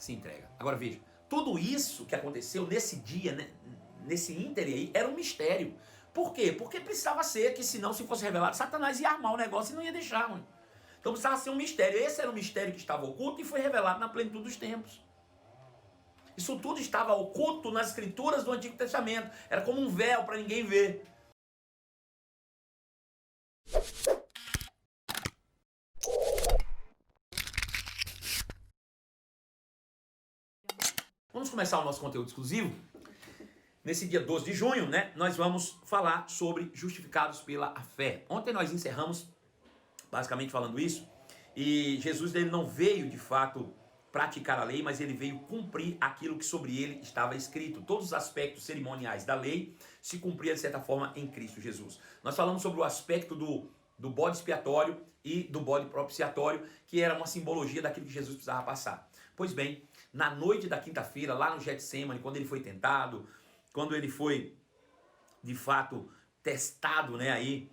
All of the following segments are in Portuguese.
se entrega. Agora veja, tudo isso que aconteceu nesse dia, né, nesse íntere aí, era um mistério. Por quê? Porque precisava ser, que senão se fosse revelado, Satanás ia armar o negócio e não ia deixar, mano. Então precisava ser um mistério. Esse era o mistério que estava oculto e foi revelado na plenitude dos tempos. Isso tudo estava oculto nas escrituras do Antigo Testamento. Era como um véu para ninguém ver. Vamos começar o nosso conteúdo exclusivo. Nesse dia 12 de junho, né, nós vamos falar sobre justificados pela fé. Ontem nós encerramos basicamente falando isso, e Jesus ele não veio de fato praticar a lei, mas ele veio cumprir aquilo que sobre ele estava escrito. Todos os aspectos cerimoniais da lei se cumpriam de certa forma em Cristo Jesus. Nós falamos sobre o aspecto do bode expiatório e do bode propiciatório, que era uma simbologia daquilo que Jesus precisava passar. Pois bem, na noite da quinta-feira, lá no Getsemane, quando ele foi tentado, quando ele foi de fato testado, né, aí,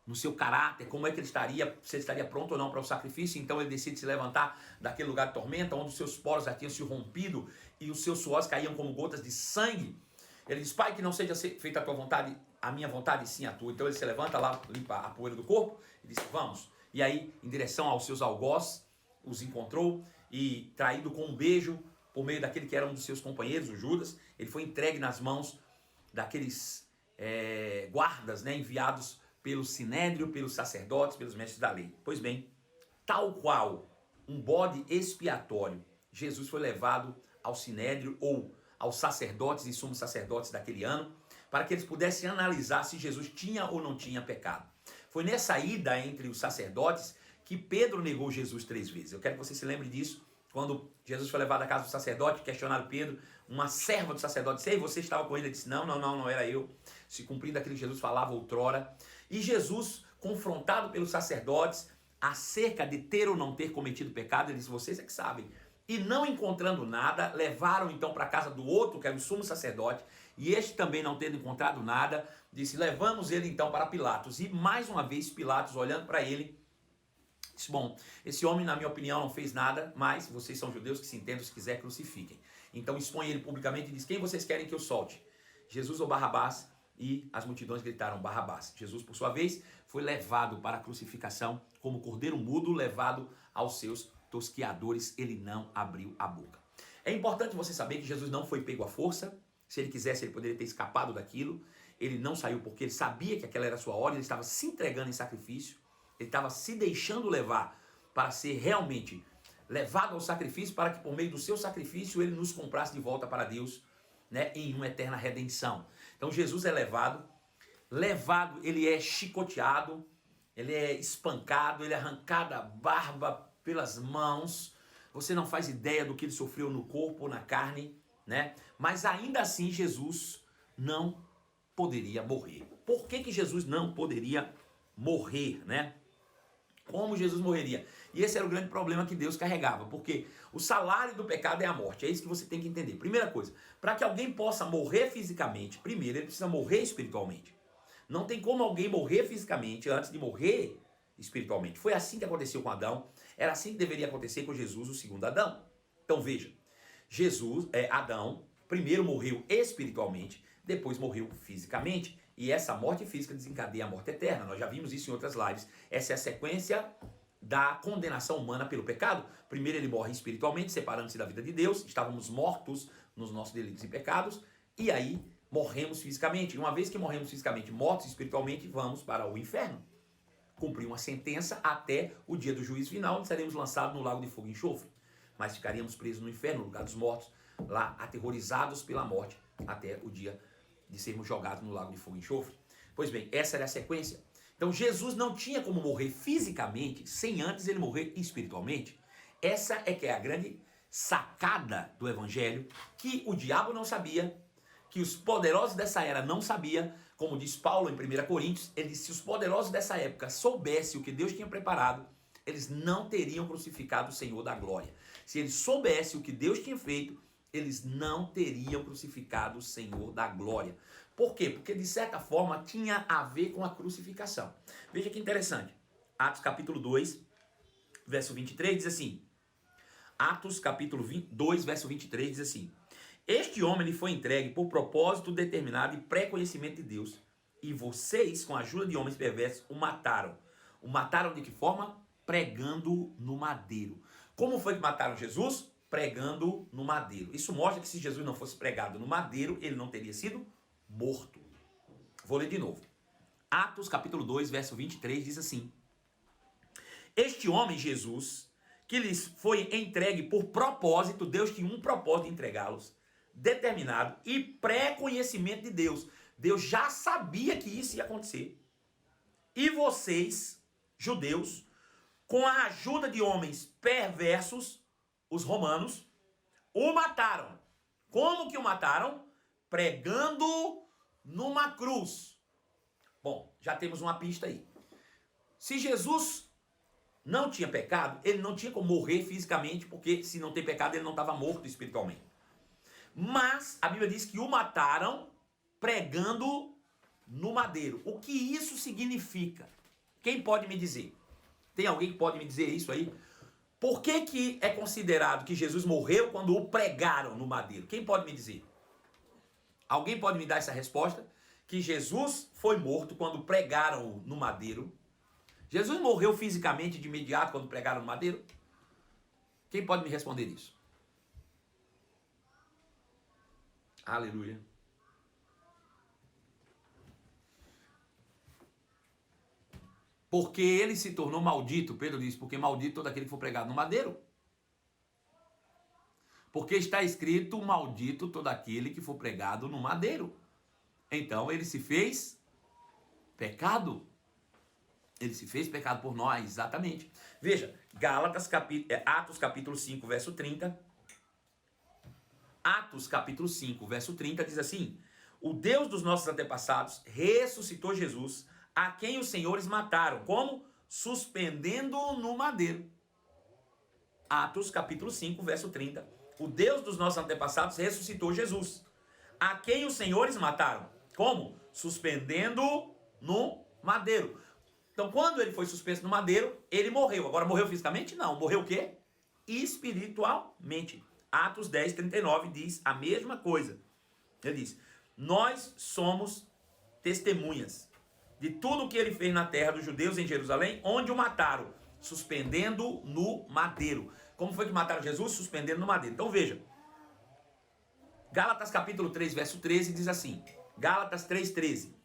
no seu caráter, como é que ele estaria, se ele estaria pronto ou não para o sacrifício. Então ele decide se levantar daquele lugar de tormenta, onde os seus poros já tinham se rompido e os seus suores caíam como gotas de sangue. Ele diz: Pai, que não seja feita a tua vontade, a minha vontade, sim a tua. Então ele se levanta lá, limpa a poeira do corpo e diz: vamos. E aí, em direção aos seus algozes, os encontrou e, traído com um beijo por meio daquele que era um dos seus companheiros, o Judas, ele foi entregue nas mãos daqueles guardas, né, enviados pelo sinédrio, pelos sacerdotes, pelos mestres da lei. Pois bem, tal qual um bode expiatório, Jesus foi levado ao sinédrio ou aos sacerdotes e sumos sacerdotes daquele ano, para que eles pudessem analisar se Jesus tinha ou não tinha pecado. Foi nessa ida entre os sacerdotes que Pedro negou Jesus 3 vezes. Eu quero que você se lembre disso. Quando Jesus foi levado à casa do sacerdote, questionaram Pedro, uma serva do sacerdote disse: Ei, você estava com ele? Ele disse: não era eu. Se cumprindo aquilo que Jesus falava outrora. E Jesus, confrontado pelos sacerdotes acerca de ter ou não ter cometido pecado, ele disse: vocês é que sabem. E não encontrando nada, levaram então para a casa do outro, que era o sumo sacerdote, e este também não tendo encontrado nada, disse: levamos ele então para Pilatos. E mais uma vez Pilatos, olhando para ele, disse: bom, esse homem, na minha opinião, não fez nada, mas vocês são judeus, que se entendam, se quiser, crucifiquem. Então expõe ele publicamente e diz: quem vocês querem que eu solte? Jesus ou Barrabás? E as multidões gritaram: Barrabás. Jesus, por sua vez, foi levado para a crucificação como cordeiro mudo, levado aos seus tosquiadores. Ele não abriu a boca. É importante você saber que Jesus não foi pego à força. Se ele quisesse, ele poderia ter escapado daquilo. Ele não saiu porque ele sabia que aquela era a sua hora. Ele estava se entregando em sacrifício. Ele estava se deixando levar para ser realmente levado ao sacrifício, para que por meio do seu sacrifício ele nos comprasse de volta para Deus, né, em uma eterna redenção. Então Jesus é levado, ele é chicoteado, ele é espancado, ele é arrancado a barba pelas mãos. Você não faz ideia do que ele sofreu no corpo ou na carne, né? Mas ainda assim Jesus não poderia morrer. Por que Jesus não poderia morrer, né? Como Jesus morreria? E esse era o grande problema que Deus carregava, porque o salário do pecado é a morte. É isso que você tem que entender. Primeira coisa, para que alguém possa morrer fisicamente, primeiro ele precisa morrer espiritualmente. Não tem como alguém morrer fisicamente antes de morrer espiritualmente. Foi assim que aconteceu com Adão, era assim que deveria acontecer com Jesus, o segundo Adão. Então veja, Adão primeiro morreu espiritualmente, depois morreu fisicamente. E essa morte física desencadeia a morte eterna. Nós já vimos isso em outras lives. Essa é a sequência da condenação humana pelo pecado. Primeiro ele morre espiritualmente, separando-se da vida de Deus. Estávamos mortos nos nossos delitos e pecados. E aí morremos fisicamente. E uma vez que morremos fisicamente, mortos espiritualmente, vamos para o inferno. Cumprir uma sentença até o dia do juízo final, onde seremos lançados no lago de fogo e enxofre. Mas ficaríamos presos no inferno, no lugar dos mortos, lá aterrorizados pela morte, até o dia de sermos jogados no lago de fogo e enxofre. Pois bem, essa era a sequência. Então Jesus não tinha como morrer fisicamente sem antes ele morrer espiritualmente. Essa é que é a grande sacada do evangelho, que o diabo não sabia, que os poderosos dessa era não sabiam. Como diz Paulo em 1 Coríntios, ele disse: se os poderosos dessa época soubessem o que Deus tinha preparado, eles não teriam crucificado o Senhor da glória. Se eles soubessem o que Deus tinha feito, eles não teriam crucificado o Senhor da glória. Por quê? Porque de certa forma tinha a ver com a crucificação. Veja que interessante. Atos capítulo 2, verso 23 diz assim: Atos capítulo 2, verso 23 diz assim: este homem lhe foi entregue por propósito determinado e pré-conhecimento de Deus, e vocês, com a ajuda de homens perversos, o mataram. O mataram de que forma? Pregando no madeiro. Como foi que mataram Jesus? Pregando no madeiro. Isso mostra que se Jesus não fosse pregado no madeiro, ele não teria sido morto. Vou ler de novo. Atos capítulo 2, verso 23 diz assim: este homem, Jesus, que lhes foi entregue por propósito, Deus tinha um propósito de entregá-los, determinado e pré-conhecimento de Deus. Deus já sabia que isso ia acontecer. E vocês, judeus, com a ajuda de homens perversos, os romanos, o mataram. Como que o mataram? Pregando numa cruz. Bom, já temos uma pista aí. Se Jesus não tinha pecado, ele não tinha como morrer fisicamente, porque se não tem pecado, ele não estava morto espiritualmente. Mas a Bíblia diz que o mataram pregando no madeiro. O que isso significa? Quem pode me dizer? Tem alguém que pode me dizer isso aí? Por que que é considerado que Jesus morreu quando o pregaram no madeiro? Quem pode me dizer? Alguém pode me dar essa resposta? Que Jesus foi morto quando pregaram no madeiro. Jesus morreu fisicamente de imediato quando pregaram no madeiro? Quem pode me responder isso? Aleluia. Porque ele se tornou maldito, Pedro diz, porque maldito todo aquele que for pregado no madeiro. Porque está escrito, maldito todo aquele que for pregado no madeiro. Então ele se fez pecado. Ele se fez pecado por nós, exatamente. Veja, Atos capítulo 5, verso 30. Atos capítulo 5, verso 30 diz assim: o Deus dos nossos antepassados ressuscitou Jesus, a quem os senhores mataram. Como? Suspendendo no madeiro. Atos capítulo 5, verso 30. O Deus dos nossos antepassados ressuscitou Jesus, a quem os senhores mataram. Como? Suspendendo no madeiro. Então, quando ele foi suspenso no madeiro, ele morreu. Agora, morreu fisicamente? Não. Morreu o quê? Espiritualmente. Atos 10, 39 diz a mesma coisa. Ele diz: nós somos testemunhas de tudo o que ele fez na terra dos judeus em Jerusalém, onde o mataram, suspendendo no madeiro. Como foi que mataram Jesus? Suspendendo no madeiro. Então veja, Gálatas capítulo 3, verso 13 diz assim, Gálatas 3, 13.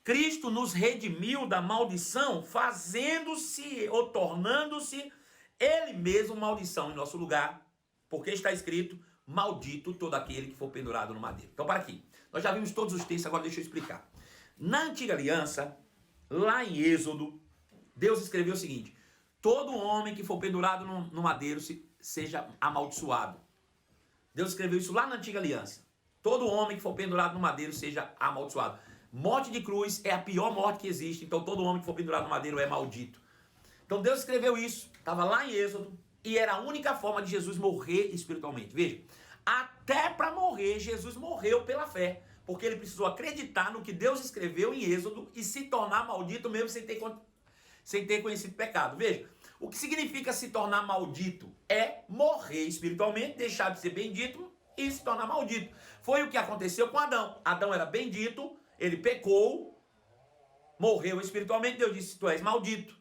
Cristo nos redimiu da maldição, fazendo-se ou tornando-se ele mesmo maldição em nosso lugar, porque está escrito, maldito todo aquele que for pendurado no madeiro. Então para aqui, nós já vimos todos os textos, agora deixa eu explicar. Na antiga aliança, lá em Êxodo, Deus escreveu o seguinte: todo homem que for pendurado no madeiro seja amaldiçoado. Deus escreveu isso lá na antiga aliança. Todo homem que for pendurado no madeiro seja amaldiçoado. Morte de cruz é a pior morte que existe, então todo homem que for pendurado no madeiro é maldito. Então Deus escreveu isso, estava lá em Êxodo, e era a única forma de Jesus morrer espiritualmente. Veja, até para morrer, Jesus morreu pela fé, porque ele precisou acreditar no que Deus escreveu em Êxodo e se tornar maldito mesmo sem ter conhecido pecado. Veja, o que significa se tornar maldito? É morrer espiritualmente, deixar de ser bendito e se tornar maldito. Foi o que aconteceu com Adão. Adão era bendito, ele pecou, morreu espiritualmente, Deus disse: tu és maldito.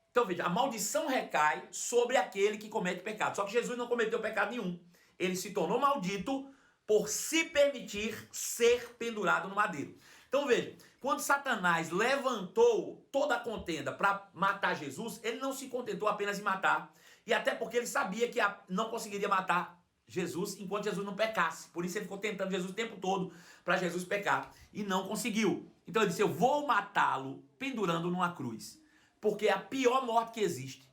Então veja, a maldição recai sobre aquele que comete pecado. Só que Jesus não cometeu pecado nenhum. Ele se tornou maldito por se permitir ser pendurado no madeiro. Então veja, quando Satanás levantou toda a contenda para matar Jesus, ele não se contentou apenas em matar. E até porque ele sabia que não conseguiria matar Jesus enquanto Jesus não pecasse. Por isso ele ficou tentando Jesus o tempo todo para Jesus pecar. E não conseguiu. Então ele disse: eu vou matá-lo pendurando numa cruz. Porque é a pior morte que existe.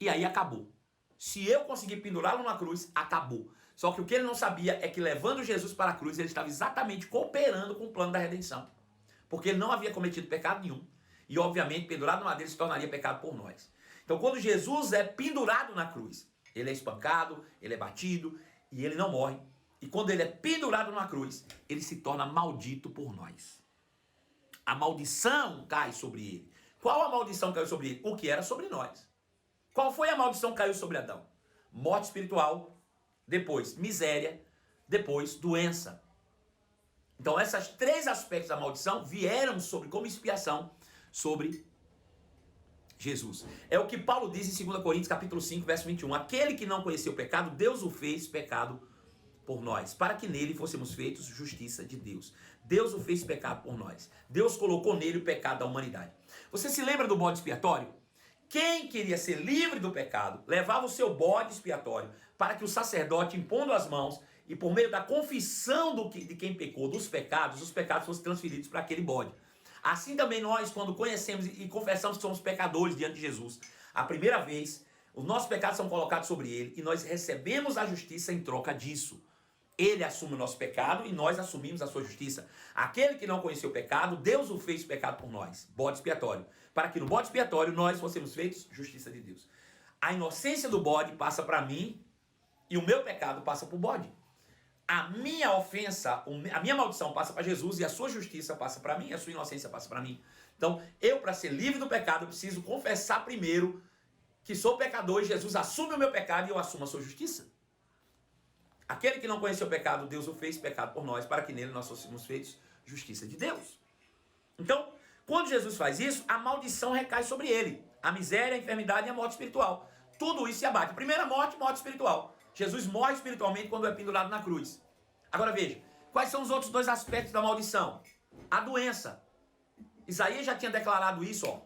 E aí acabou. Se eu conseguir pendurá-lo numa cruz, acabou. Só que o que ele não sabia é que levando Jesus para a cruz, ele estava exatamente cooperando com o plano da redenção. Porque ele não havia cometido pecado nenhum. E obviamente, pendurado no madeiro se tornaria pecado por nós. Então quando Jesus é pendurado na cruz, ele é espancado, ele é batido e ele não morre. E quando ele é pendurado numa cruz, ele se torna maldito por nós. A maldição cai sobre ele. Qual a maldição que caiu sobre ele? O que era sobre nós. Qual foi a maldição que caiu sobre Adão? Morte espiritual, depois miséria, depois doença. Então, esses três aspectos da maldição vieram como expiação sobre Jesus. É o que Paulo diz em 2 Coríntios capítulo 5, verso 21. Aquele que não conheceu o pecado, Deus o fez pecado por nós, para que nele fôssemos feitos justiça de Deus. Deus o fez pecado por nós. Deus colocou nele o pecado da humanidade. Você se lembra do bode expiatório? Quem queria ser livre do pecado, levava o seu bode expiatório para que o sacerdote, impondo as mãos, e por meio da confissão de quem pecou, dos pecados, os pecados fossem transferidos para aquele bode. Assim também nós, quando conhecemos e confessamos que somos pecadores diante de Jesus, a primeira vez, os nossos pecados são colocados sobre ele e nós recebemos a justiça em troca disso. Ele assume o nosso pecado e nós assumimos a sua justiça. Aquele que não conheceu o pecado, Deus o fez pecado por nós, bode expiatório, para que no bode expiatório nós fossemos feitos justiça de Deus. A inocência do bode passa para mim e o meu pecado passa para o bode. A minha ofensa, a minha maldição passa para Jesus e a sua justiça passa para mim e a sua inocência passa para mim. Então, eu, para ser livre do pecado, eu preciso confessar primeiro que sou pecador e Jesus assume o meu pecado e eu assumo a sua justiça. Aquele que não conheceu o pecado, Deus o fez pecado por nós, para que nele nós fôssemos feitos justiça de Deus. Então, quando Jesus faz isso, a maldição recai sobre ele. A miséria, a enfermidade e a morte espiritual. Tudo isso se abate. Primeira morte, morte espiritual. Jesus morre espiritualmente quando é pendurado na cruz. Agora veja, quais são os outros dois aspectos da maldição? A doença. Isaías já tinha declarado isso,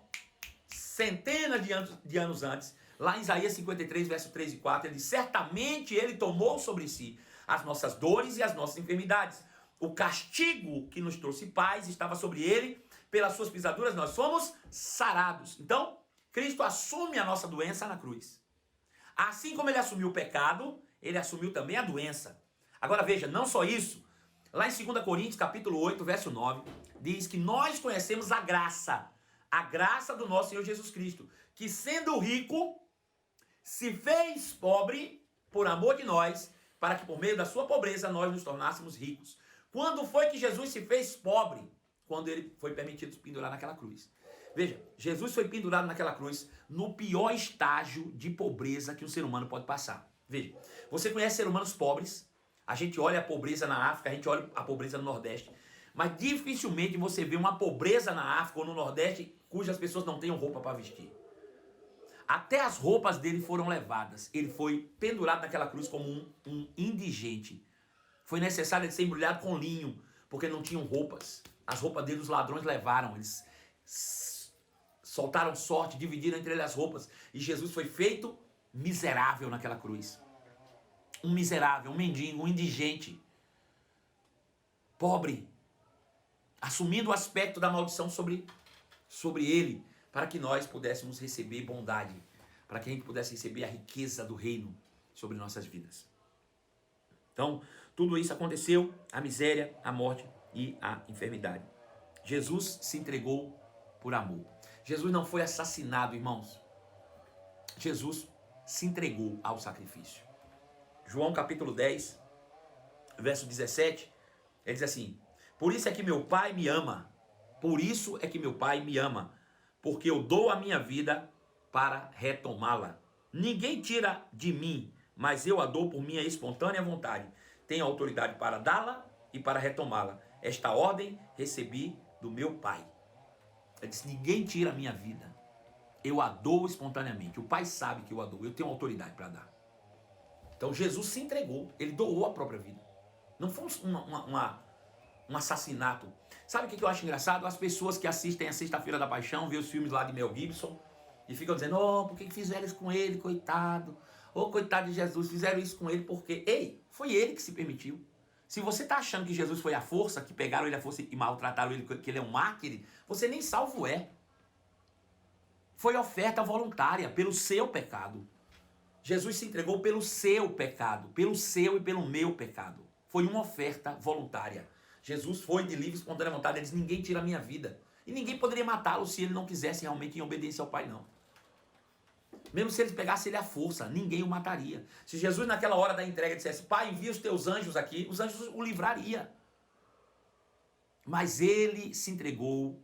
centenas de anos antes. Lá em Isaías 53, verso 3 e 4, ele diz, certamente ele tomou sobre si as nossas dores e as nossas enfermidades. O castigo que nos trouxe paz estava sobre ele, pelas suas pisaduras nós fomos sarados. Então, Cristo assume a nossa doença na cruz. Assim como ele assumiu o pecado, ele assumiu também a doença. Agora veja, não só isso. Lá em 2 Coríntios, capítulo 8, verso 9, diz que nós conhecemos a graça do nosso Senhor Jesus Cristo, que sendo rico, se fez pobre por amor de nós, para que por meio da sua pobreza nós nos tornássemos ricos. Quando foi que Jesus se fez pobre? Quando ele foi permitido se pendurar naquela cruz. Veja, Jesus foi pendurado naquela cruz no pior estágio de pobreza que um ser humano pode passar. Veja, você conhece seres humanos pobres, a gente olha a pobreza na África, a gente olha a pobreza no Nordeste, mas dificilmente você vê uma pobreza na África ou no Nordeste cujas pessoas não tenham roupa para vestir. Até as roupas dele foram levadas. Ele foi pendurado naquela cruz como um indigente. Foi necessário ele ser embrulhado com linho, porque não tinham roupas. As roupas dele os ladrões levaram, eles soltaram sorte, dividiram entre eles as roupas. E Jesus foi feito miserável naquela cruz. Um miserável, um mendigo, um indigente. Pobre. Assumindo o aspecto da maldição sobre ele, para que nós pudéssemos receber bondade, para que a gente pudesse receber a riqueza do reino sobre nossas vidas. Então, tudo isso aconteceu, a miséria, a morte e a enfermidade. Jesus se entregou por amor. Jesus não foi assassinado, irmãos. Jesus se entregou ao sacrifício. João capítulo 10, verso 17, ele diz assim, por isso é que meu Pai me ama, por isso é que meu Pai me ama, porque eu dou a minha vida para retomá-la. Ninguém tira de mim, mas eu a dou por minha espontânea vontade. Tenho autoridade para dá-la e para retomá-la. Esta ordem recebi do meu Pai. Ele disse, ninguém tira a minha vida. Eu a dou espontaneamente. O Pai sabe que eu a dou. Eu tenho autoridade para dar. Então Jesus se entregou. Ele doou a própria vida. Não foi um assassinato. Sabe o que eu acho engraçado? As pessoas que assistem a Sexta-feira da Paixão, vê os filmes lá de Mel Gibson e ficam dizendo, por que fizeram isso com ele, coitado? Coitado de Jesus, fizeram isso com ele porque... Ei, foi ele que se permitiu. Se você está achando que Jesus foi à força, que pegaram ele à força e maltrataram ele, que ele é um mártir, você nem salvo é. Foi oferta voluntária pelo seu pecado. Jesus se entregou pelo seu pecado, pelo seu e pelo meu pecado. Foi uma oferta voluntária. Jesus foi de livre e espontânea vontade. Ele disse, ninguém tira a minha vida. E ninguém poderia matá-lo se ele não quisesse realmente em obediência ao Pai, não. Mesmo se eles pegassem ele à força, ninguém o mataria. Se Jesus naquela hora da entrega dissesse, Pai, envia os teus anjos aqui, os anjos o livraria. Mas ele se entregou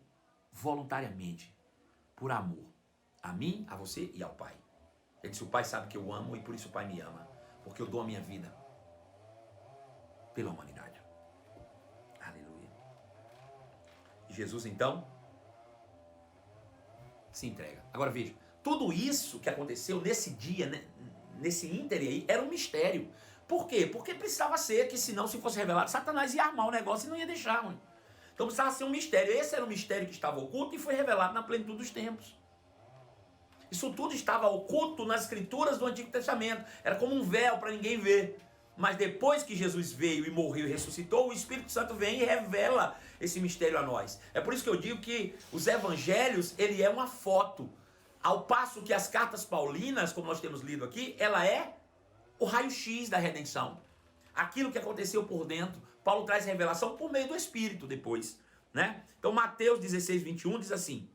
voluntariamente, por amor. A mim, a você e ao Pai. Ele disse, o Pai sabe que eu amo e por isso o Pai me ama. Porque eu dou a minha vida pela humanidade. Aleluia. E Jesus então se entrega. Agora veja, tudo isso que aconteceu nesse dia, né, nesse íntere aí, era um mistério. Por quê? Porque precisava ser, que senão se fosse revelado, Satanás ia armar o negócio e não ia deixar, mano. Então precisava ser um mistério. Esse era um mistério que estava oculto e foi revelado na plenitude dos tempos. Isso tudo estava oculto nas escrituras do Antigo Testamento. Era como um véu para ninguém ver. Mas depois que Jesus veio e morreu e ressuscitou, o Espírito Santo vem e revela esse mistério a nós. É por isso que eu digo que os evangelhos, ele é uma foto. Ao passo que as cartas paulinas, como nós temos lido aqui, ela é o raio-x da redenção. Aquilo que aconteceu por dentro. Paulo traz revelação por meio do Espírito depois, né? Então Mateus 16, 21 diz assim: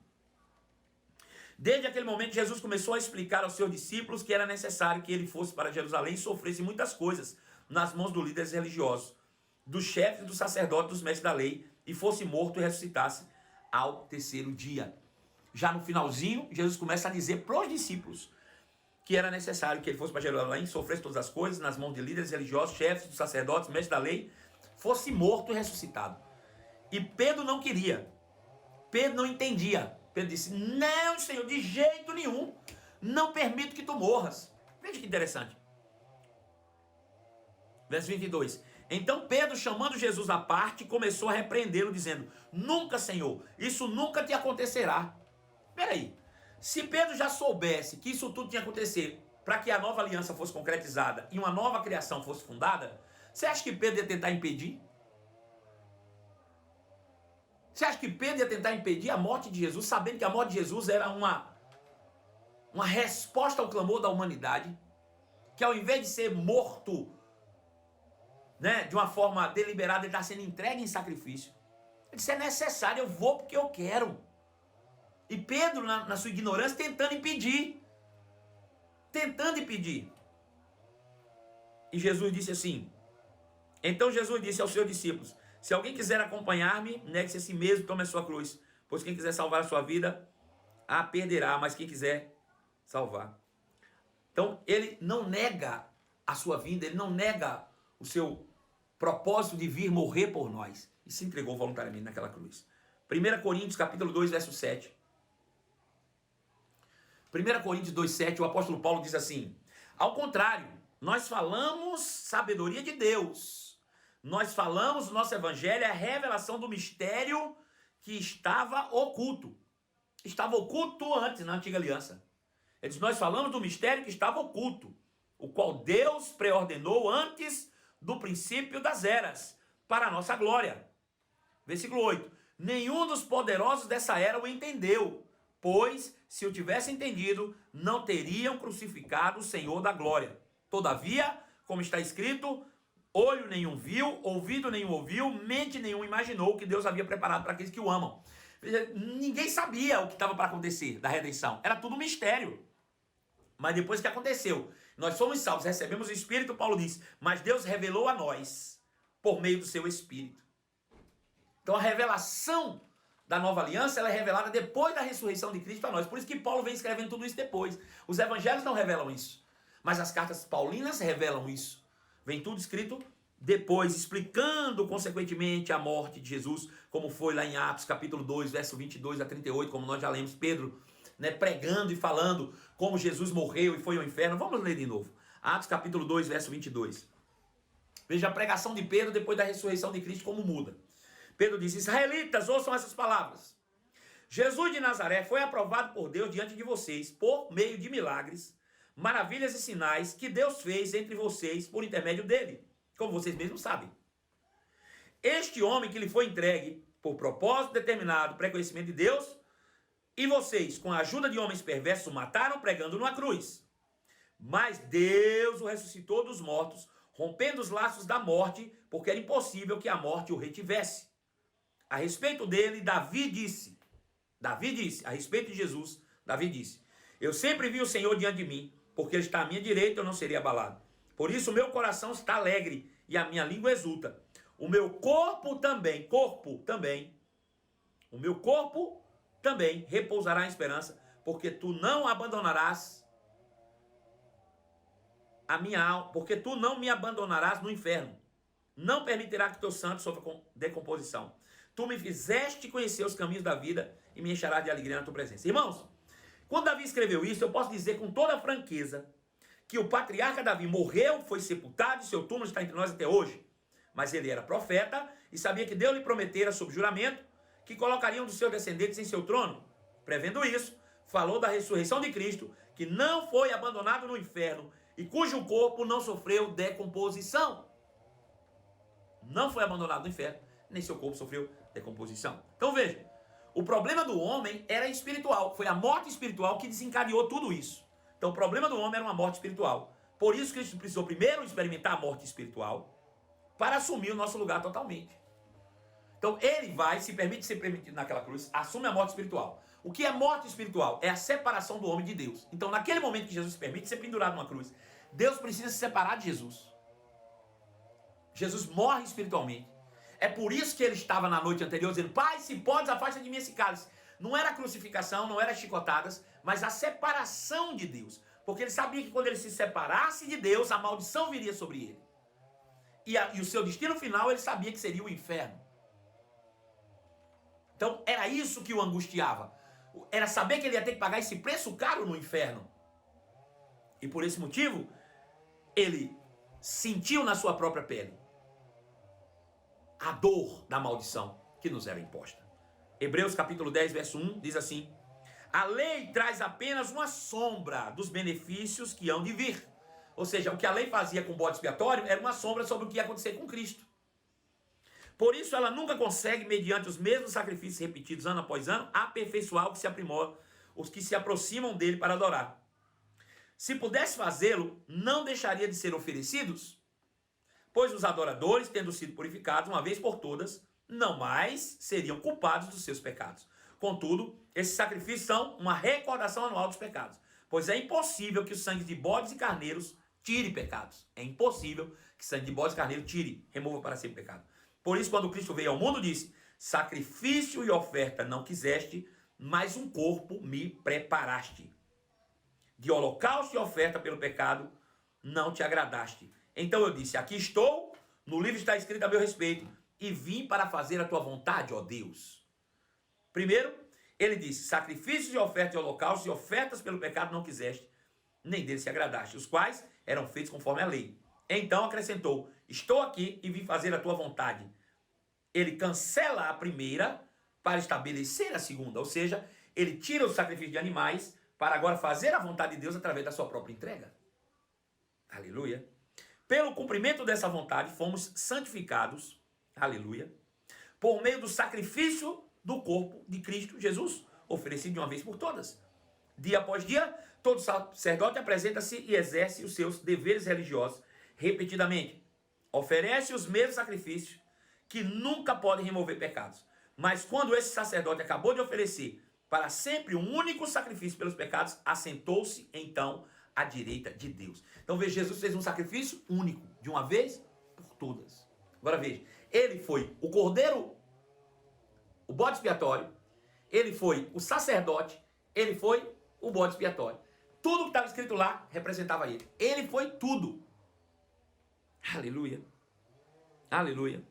desde aquele momento Jesus começou a explicar aos seus discípulos que era necessário que ele fosse para Jerusalém e sofresse muitas coisas nas mãos dos líderes religiosos, dos chefes, dos sacerdotes, dos mestres da lei, e fosse morto e ressuscitasse ao terceiro dia. Já no finalzinho, Jesus começa a dizer para os discípulos que era necessário que ele fosse para Jerusalém, sofresse todas as coisas nas mãos de líderes religiosos, chefes, dos sacerdotes, mestres da lei, fosse morto e ressuscitado. E Pedro não queria. Pedro não entendia. Pedro disse, não, Senhor, de jeito nenhum. Não permito que tu morras. Veja que interessante. Verso 22. Então Pedro, chamando Jesus à parte, começou a repreendê-lo, dizendo, nunca, Senhor, isso nunca te acontecerá. Peraí. Se Pedro já soubesse que isso tudo tinha que acontecer para que a nova aliança fosse concretizada e uma nova criação fosse fundada, você acha que Pedro ia tentar impedir? Você acha que Pedro ia tentar impedir a morte de Jesus, sabendo que a morte de Jesus era uma resposta ao clamor da humanidade, que ao invés de ser morto, né, de uma forma deliberada, ele está sendo entregue em sacrifício. Ele disse, é necessário, eu vou porque eu quero. E Pedro, na sua ignorância, tentando impedir. Tentando impedir. E Jesus disse assim, então Jesus disse aos seus discípulos, se alguém quiser acompanhar-me, negue-se a si mesmo, tome a sua cruz. Pois quem quiser salvar a sua vida, a perderá, mas quem quiser salvar. Então, ele não nega a sua vinda, ele não nega o seu propósito de vir morrer por nós. E se entregou voluntariamente naquela cruz. 1 Coríntios, capítulo 2, verso 7. 1 Coríntios 2, 7, o apóstolo Paulo diz assim, ao contrário, nós falamos sabedoria de Deus. Nós falamos, o nosso evangelho é a revelação do mistério que estava oculto. Estava oculto antes, na antiga aliança. Ele diz, nós falamos do mistério que estava oculto, o qual Deus preordenou antes do princípio das eras, para a nossa glória. Versículo 8. Nenhum dos poderosos dessa era o entendeu, pois, se o tivesse entendido, não teriam crucificado o Senhor da glória. Todavia, como está escrito, olho nenhum viu, ouvido nenhum ouviu, mente nenhum imaginou o que Deus havia preparado para aqueles que o amam. Ninguém sabia o que estava para acontecer da redenção. Era tudo um mistério. Mas depois que aconteceu, nós fomos salvos, recebemos o Espírito, Paulo diz, mas Deus revelou a nós por meio do seu Espírito. Então a revelação da nova aliança, ela é revelada depois da ressurreição de Cristo a nós. Por isso que Paulo vem escrevendo tudo isso depois. Os evangelhos não revelam isso, mas as cartas paulinas revelam isso. Vem tudo escrito depois, explicando consequentemente a morte de Jesus, como foi lá em Atos capítulo 2, verso 22 a 38, como nós já lemos, Pedro, né, pregando e falando como Jesus morreu e foi ao inferno. Vamos ler de novo. Atos capítulo 2, verso 22. Veja a pregação de Pedro depois da ressurreição de Cristo, como muda. Pedro disse, israelitas, ouçam essas palavras. Jesus de Nazaré foi aprovado por Deus diante de vocês, por meio de milagres, maravilhas e sinais que Deus fez entre vocês por intermédio dele, como vocês mesmos sabem. Este homem que lhe foi entregue por propósito determinado, pré-conhecimento de Deus, e vocês, com a ajuda de homens perversos, o mataram pregando numa cruz. Mas Deus o ressuscitou dos mortos, rompendo os laços da morte, porque era impossível que a morte o retivesse. A respeito dele, Davi disse, a respeito de Jesus, Davi disse, eu sempre vi o Senhor diante de mim, porque ele está à minha direita, eu não seria abalado. Por isso o meu coração está alegre e a minha língua exulta. O meu corpo também repousará em esperança, porque tu não abandonarás a minha alma, porque tu não me abandonarás no inferno. Não permitirá que teu santo sofra com decomposição. Tu me fizeste conhecer os caminhos da vida e me encherás de alegria na tua presença. Irmãos, quando Davi escreveu isso, eu posso dizer com toda franqueza que o patriarca Davi morreu, foi sepultado e seu túmulo está entre nós até hoje. Mas ele era profeta e sabia que Deus lhe prometera sob juramento que colocaria um dos seus descendentes em seu trono. Prevendo isso, falou da ressurreição de Cristo, que não foi abandonado no inferno e cujo corpo não sofreu decomposição. Não foi abandonado no inferno, nem seu corpo sofreu decomposição. Então veja, o problema do homem era espiritual. Foi a morte espiritual que desencadeou tudo isso. Então o problema do homem era uma morte espiritual. Por isso Cristo precisou primeiro experimentar a morte espiritual para assumir o nosso lugar totalmente. Então ele vai, se permite ser permitido naquela cruz, assume a morte espiritual. O que é morte espiritual? É a separação do homem de Deus. Então naquele momento que Jesus se permite ser pendurado numa cruz, Deus precisa se separar de Jesus. Jesus morre espiritualmente. É por isso que ele estava na noite anterior dizendo: Pai, se podes, afasta de mim esse cálice. Não era crucificação, não era chicotadas, mas a separação de Deus. Porque ele sabia que quando ele se separasse de Deus, a maldição viria sobre ele. E o seu destino final, ele sabia que seria o inferno. Então, era isso que o angustiava. Era saber que ele ia ter que pagar esse preço caro no inferno. E por esse motivo, ele sentiu na sua própria pele a dor da maldição que nos era imposta. Hebreus capítulo 10, verso 1, diz assim: a lei traz apenas uma sombra dos benefícios que hão de vir. Ou seja, o que a lei fazia com o bode expiatório era uma sombra sobre o que ia acontecer com Cristo. Por isso ela nunca consegue, mediante os mesmos sacrifícios repetidos ano após ano, aperfeiçoar o que se aprimora, os que se aproximam dele para adorar. Se pudesse fazê-lo, não deixaria de ser oferecidos, pois os adoradores, tendo sido purificados uma vez por todas, não mais seriam culpados dos seus pecados. Contudo, esses sacrifícios são uma recordação anual dos pecados, pois é impossível que o sangue de bodes e carneiros tire pecados. É impossível que sangue de bodes e carneiros tire, remova para sempre pecado. Por isso, quando Cristo veio ao mundo, disse: sacrifício e oferta não quiseste, mas um corpo me preparaste. De holocausto e oferta pelo pecado não te agradaste. Então eu disse: aqui estou, no livro está escrito a meu respeito, e vim para fazer a tua vontade, ó Deus. Primeiro, ele disse: sacrifícios e ofertas e holocaustos e ofertas pelo pecado não quiseste, nem deles se agradaste, os quais eram feitos conforme a lei. Então acrescentou: estou aqui e vim fazer a tua vontade. Ele cancela a primeira para estabelecer a segunda, ou seja, ele tira o sacrifício de animais para agora fazer a vontade de Deus através da sua própria entrega. Aleluia. Pelo cumprimento dessa vontade fomos santificados, aleluia, por meio do sacrifício do corpo de Cristo Jesus, oferecido de uma vez por todas. Dia após dia, todo sacerdote apresenta-se e exerce os seus deveres religiosos repetidamente. Oferece os mesmos sacrifícios que nunca podem remover pecados. Mas quando esse sacerdote acabou de oferecer para sempre um único sacrifício pelos pecados, assentou-se então à direita de Deus. Então veja, Jesus fez um sacrifício único, de uma vez por todas. Agora veja, ele foi o cordeiro, o bode expiatório, ele foi o sacerdote, ele foi o bode expiatório. Tudo que estava escrito lá representava ele. Ele foi tudo. Aleluia. Aleluia.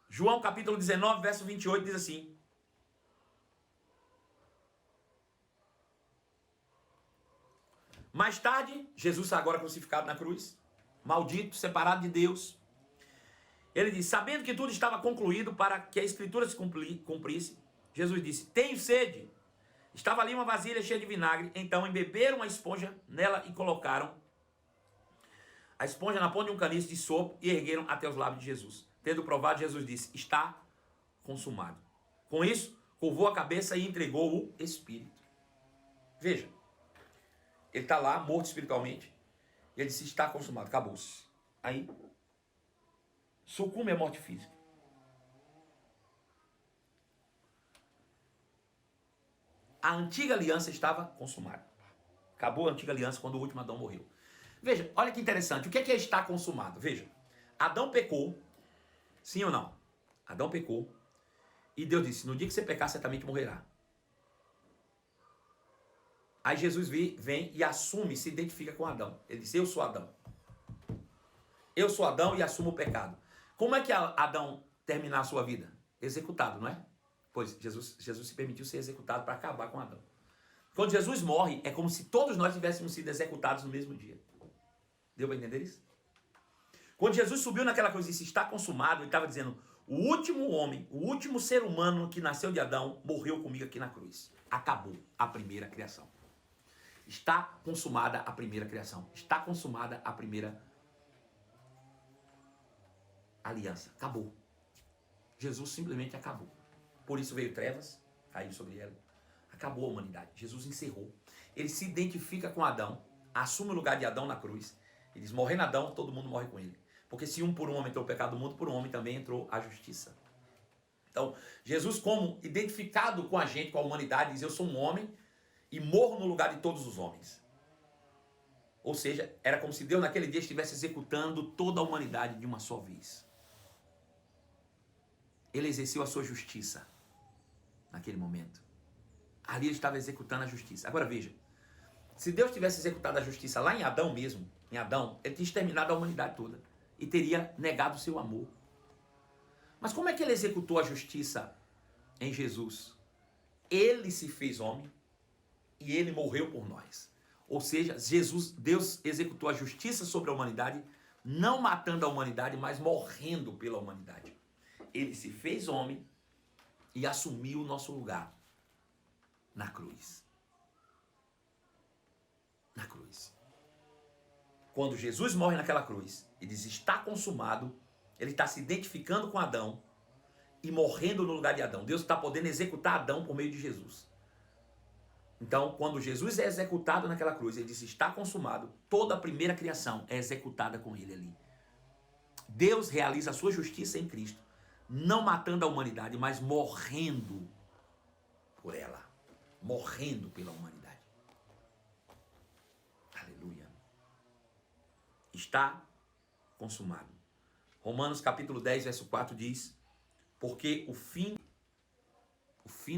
João capítulo 19, verso 28 diz assim: mais tarde, Jesus agora crucificado na cruz, maldito, separado de Deus, ele diz: sabendo que tudo estava concluído para que a escritura se cumprisse, Jesus disse: tenho sede. Estava ali uma vasilha cheia de vinagre, então embeberam a esponja nela e colocaram a esponja na ponta de um caniço de sopo e ergueram até os lábios de Jesus. Tendo provado, Jesus disse: está consumado. Com isso, curvou a cabeça e entregou o Espírito. Veja, ele está lá, morto espiritualmente, e ele disse: está consumado, acabou-se. Aí, sucumbe à morte física. A antiga aliança estava consumada. Acabou a antiga aliança quando o último Adão morreu. Veja, olha que interessante. O que é estar consumado? Veja, Adão pecou. Sim ou não? Adão pecou. E Deus disse: no dia que você pecar, certamente morrerá. Aí Jesus vem e assume, se identifica com Adão. Ele diz, eu sou Adão. Eu sou Adão e assumo o pecado. Como é que Adão terminar a sua vida? Executado, não é? Pois Jesus se permitiu ser executado para acabar com Adão. Quando Jesus morre, é como se todos nós tivéssemos sido executados no mesmo dia. Deu para entender isso? Quando Jesus subiu naquela cruz e disse, está consumado, ele estava dizendo, o último homem, o último ser humano que nasceu de Adão, morreu comigo aqui na cruz. Acabou a primeira criação. Está consumada a primeira criação. Está consumada a primeira aliança. Acabou. Jesus simplesmente acabou. Por isso veio trevas, caiu sobre ela. Acabou a humanidade. Jesus encerrou. Ele se identifica com Adão, assume o lugar de Adão na cruz. Ele diz, morrendo Adão, todo mundo morre com ele. Porque se um por um homem entrou o pecado do mundo, por um homem também entrou a justiça. Então, Jesus, como identificado com a gente, com a humanidade, diz, eu sou um homem e morro no lugar de todos os homens. Ou seja, era como se Deus naquele dia estivesse executando toda a humanidade de uma só vez. Ele exerceu a sua justiça naquele momento. Ali ele estava executando a justiça. Agora veja, se Deus tivesse executado a justiça lá em Adão mesmo, em Adão, ele tinha exterminado a humanidade toda e teria negado o seu amor. Mas como é que ele executou a justiça em Jesus? Ele se fez homem e ele morreu por nós. Ou seja, Deus executou a justiça sobre a humanidade, não matando a humanidade, mas morrendo pela humanidade. Ele se fez homem e assumiu o nosso lugar na cruz. Na cruz. Quando Jesus morre naquela cruz e diz, está consumado, ele está se identificando com Adão e morrendo no lugar de Adão. Deus está podendo executar Adão por meio de Jesus. Então, quando Jesus é executado naquela cruz, ele diz, está consumado, toda a primeira criação é executada com ele ali. Deus realiza a sua justiça em Cristo, não matando a humanidade, mas morrendo por ela. Morrendo pela humanidade. Aleluia. Está consumado. Romanos capítulo 10, verso 4 diz, porque o fim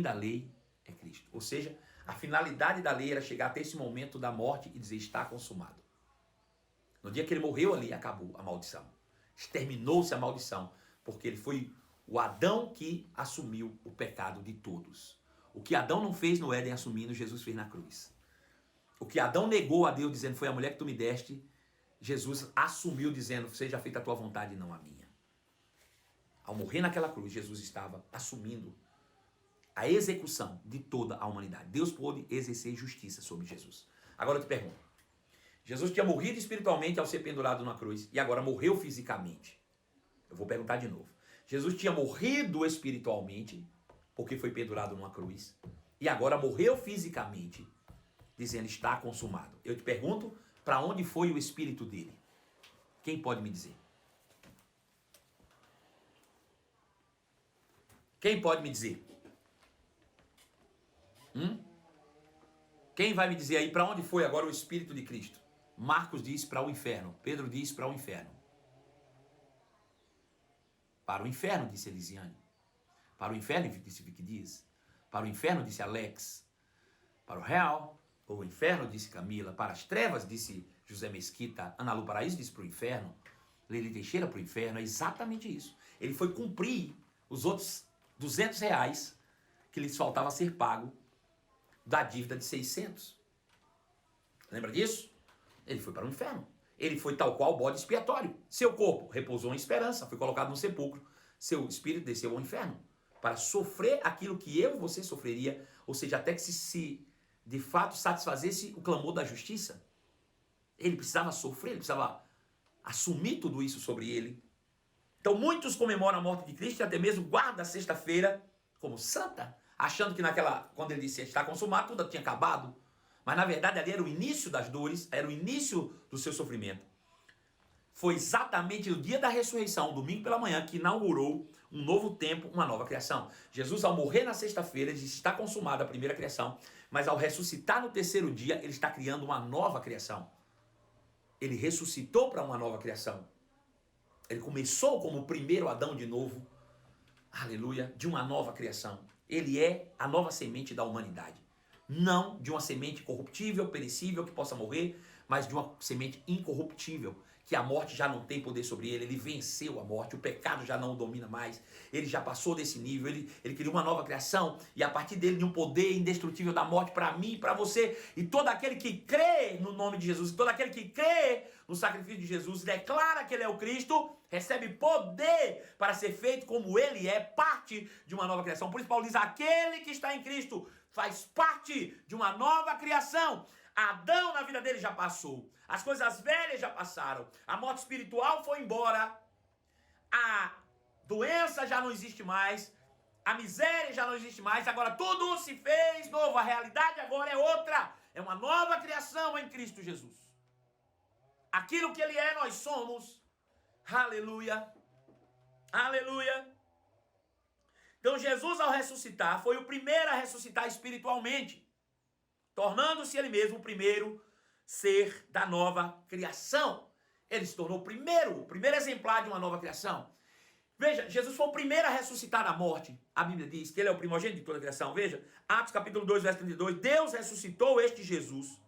da lei é Cristo. Ou seja, a finalidade da lei era chegar até esse momento da morte e dizer, está consumado. No dia que ele morreu ali, acabou a maldição. Exterminou-se a maldição, porque ele foi o Adão que assumiu o pecado de todos. O que Adão não fez no Éden assumindo, Jesus fez na cruz. O que Adão negou a Deus dizendo, foi a mulher que tu me deste, Jesus assumiu dizendo, seja feita a tua vontade e não a minha. Ao morrer naquela cruz, Jesus estava assumindo a execução de toda a humanidade. Deus pôde exercer justiça sobre Jesus. Agora eu te pergunto, Jesus tinha morrido espiritualmente ao ser pendurado na cruz e agora morreu fisicamente. Eu vou perguntar de novo. Jesus tinha morrido espiritualmente porque foi pendurado numa cruz e agora morreu fisicamente, dizendo, está consumado. Eu te pergunto, para onde foi o espírito dele? Quem pode me dizer? Quem pode me dizer? Quem vai me dizer aí para onde foi agora o espírito de Cristo? Marcos diz para o inferno. Pedro diz para o inferno. Para o inferno, disse Elisiane. Para o inferno, disse Vicky Dias. Para o inferno, disse Alex. Para o real, ou o inferno, disse Camila. Para as trevas, disse José Mesquita. Ana Lu Paraíso disse para o inferno. Leili Teixeira para o inferno. É exatamente isso. Ele foi cumprir os outros R$200 que lhes faltava ser pago da dívida de 600. Lembra disso? Ele foi para o inferno. Ele foi tal qual o bode expiatório. Seu corpo repousou em esperança, foi colocado no sepulcro. Seu espírito desceu ao inferno para sofrer aquilo que eu e você sofreria, ou seja, até que se de fato satisfazesse o clamor da justiça. Ele precisava sofrer, ele precisava assumir tudo isso sobre ele. Então muitos comemoram a morte de Cristo e até mesmo guardam a sexta-feira como santa, achando que quando ele disse está consumado, tudo tinha acabado. Mas na verdade ali era o início das dores, era o início do seu sofrimento. Foi exatamente no dia da ressurreição, domingo pela manhã, que inaugurou um novo tempo, uma nova criação. Jesus, ao morrer na sexta-feira, ele disse, está consumada a primeira criação, mas ao ressuscitar no terceiro dia, ele está criando uma nova criação. Ele ressuscitou para uma nova criação. Ele começou como o primeiro Adão de novo, aleluia, de uma nova criação. Ele é a nova semente da humanidade. Não de uma semente corruptível, perecível, que possa morrer, mas de uma semente incorruptível, que a morte já não tem poder sobre ele, ele venceu a morte, o pecado já não o domina mais, ele já passou desse nível, ele criou uma nova criação, e a partir dele de um poder indestrutível da morte para mim e para você, e todo aquele que crê no nome de Jesus, e todo aquele que crê no sacrifício de Jesus, declara que ele é o Cristo, recebe poder para ser feito como ele é, parte de uma nova criação. Por isso Paulo diz, aquele que está em Cristo faz parte de uma nova criação. Adão na vida dele já passou, as coisas velhas já passaram, a morte espiritual foi embora, a doença já não existe mais, a miséria já não existe mais, agora tudo se fez novo, a realidade agora é outra, é uma nova criação em Cristo Jesus. Aquilo que ele é, nós somos. Aleluia, aleluia. Então Jesus, ao ressuscitar, foi o primeiro a ressuscitar espiritualmente, tornando-se ele mesmo o primeiro ser da nova criação. Ele se tornou o primeiro exemplar de uma nova criação. Veja, Jesus foi o primeiro a ressuscitar da morte. A Bíblia diz que ele é o primogênito de toda a criação. Veja, Atos capítulo 2, verso 32. Deus ressuscitou este Jesus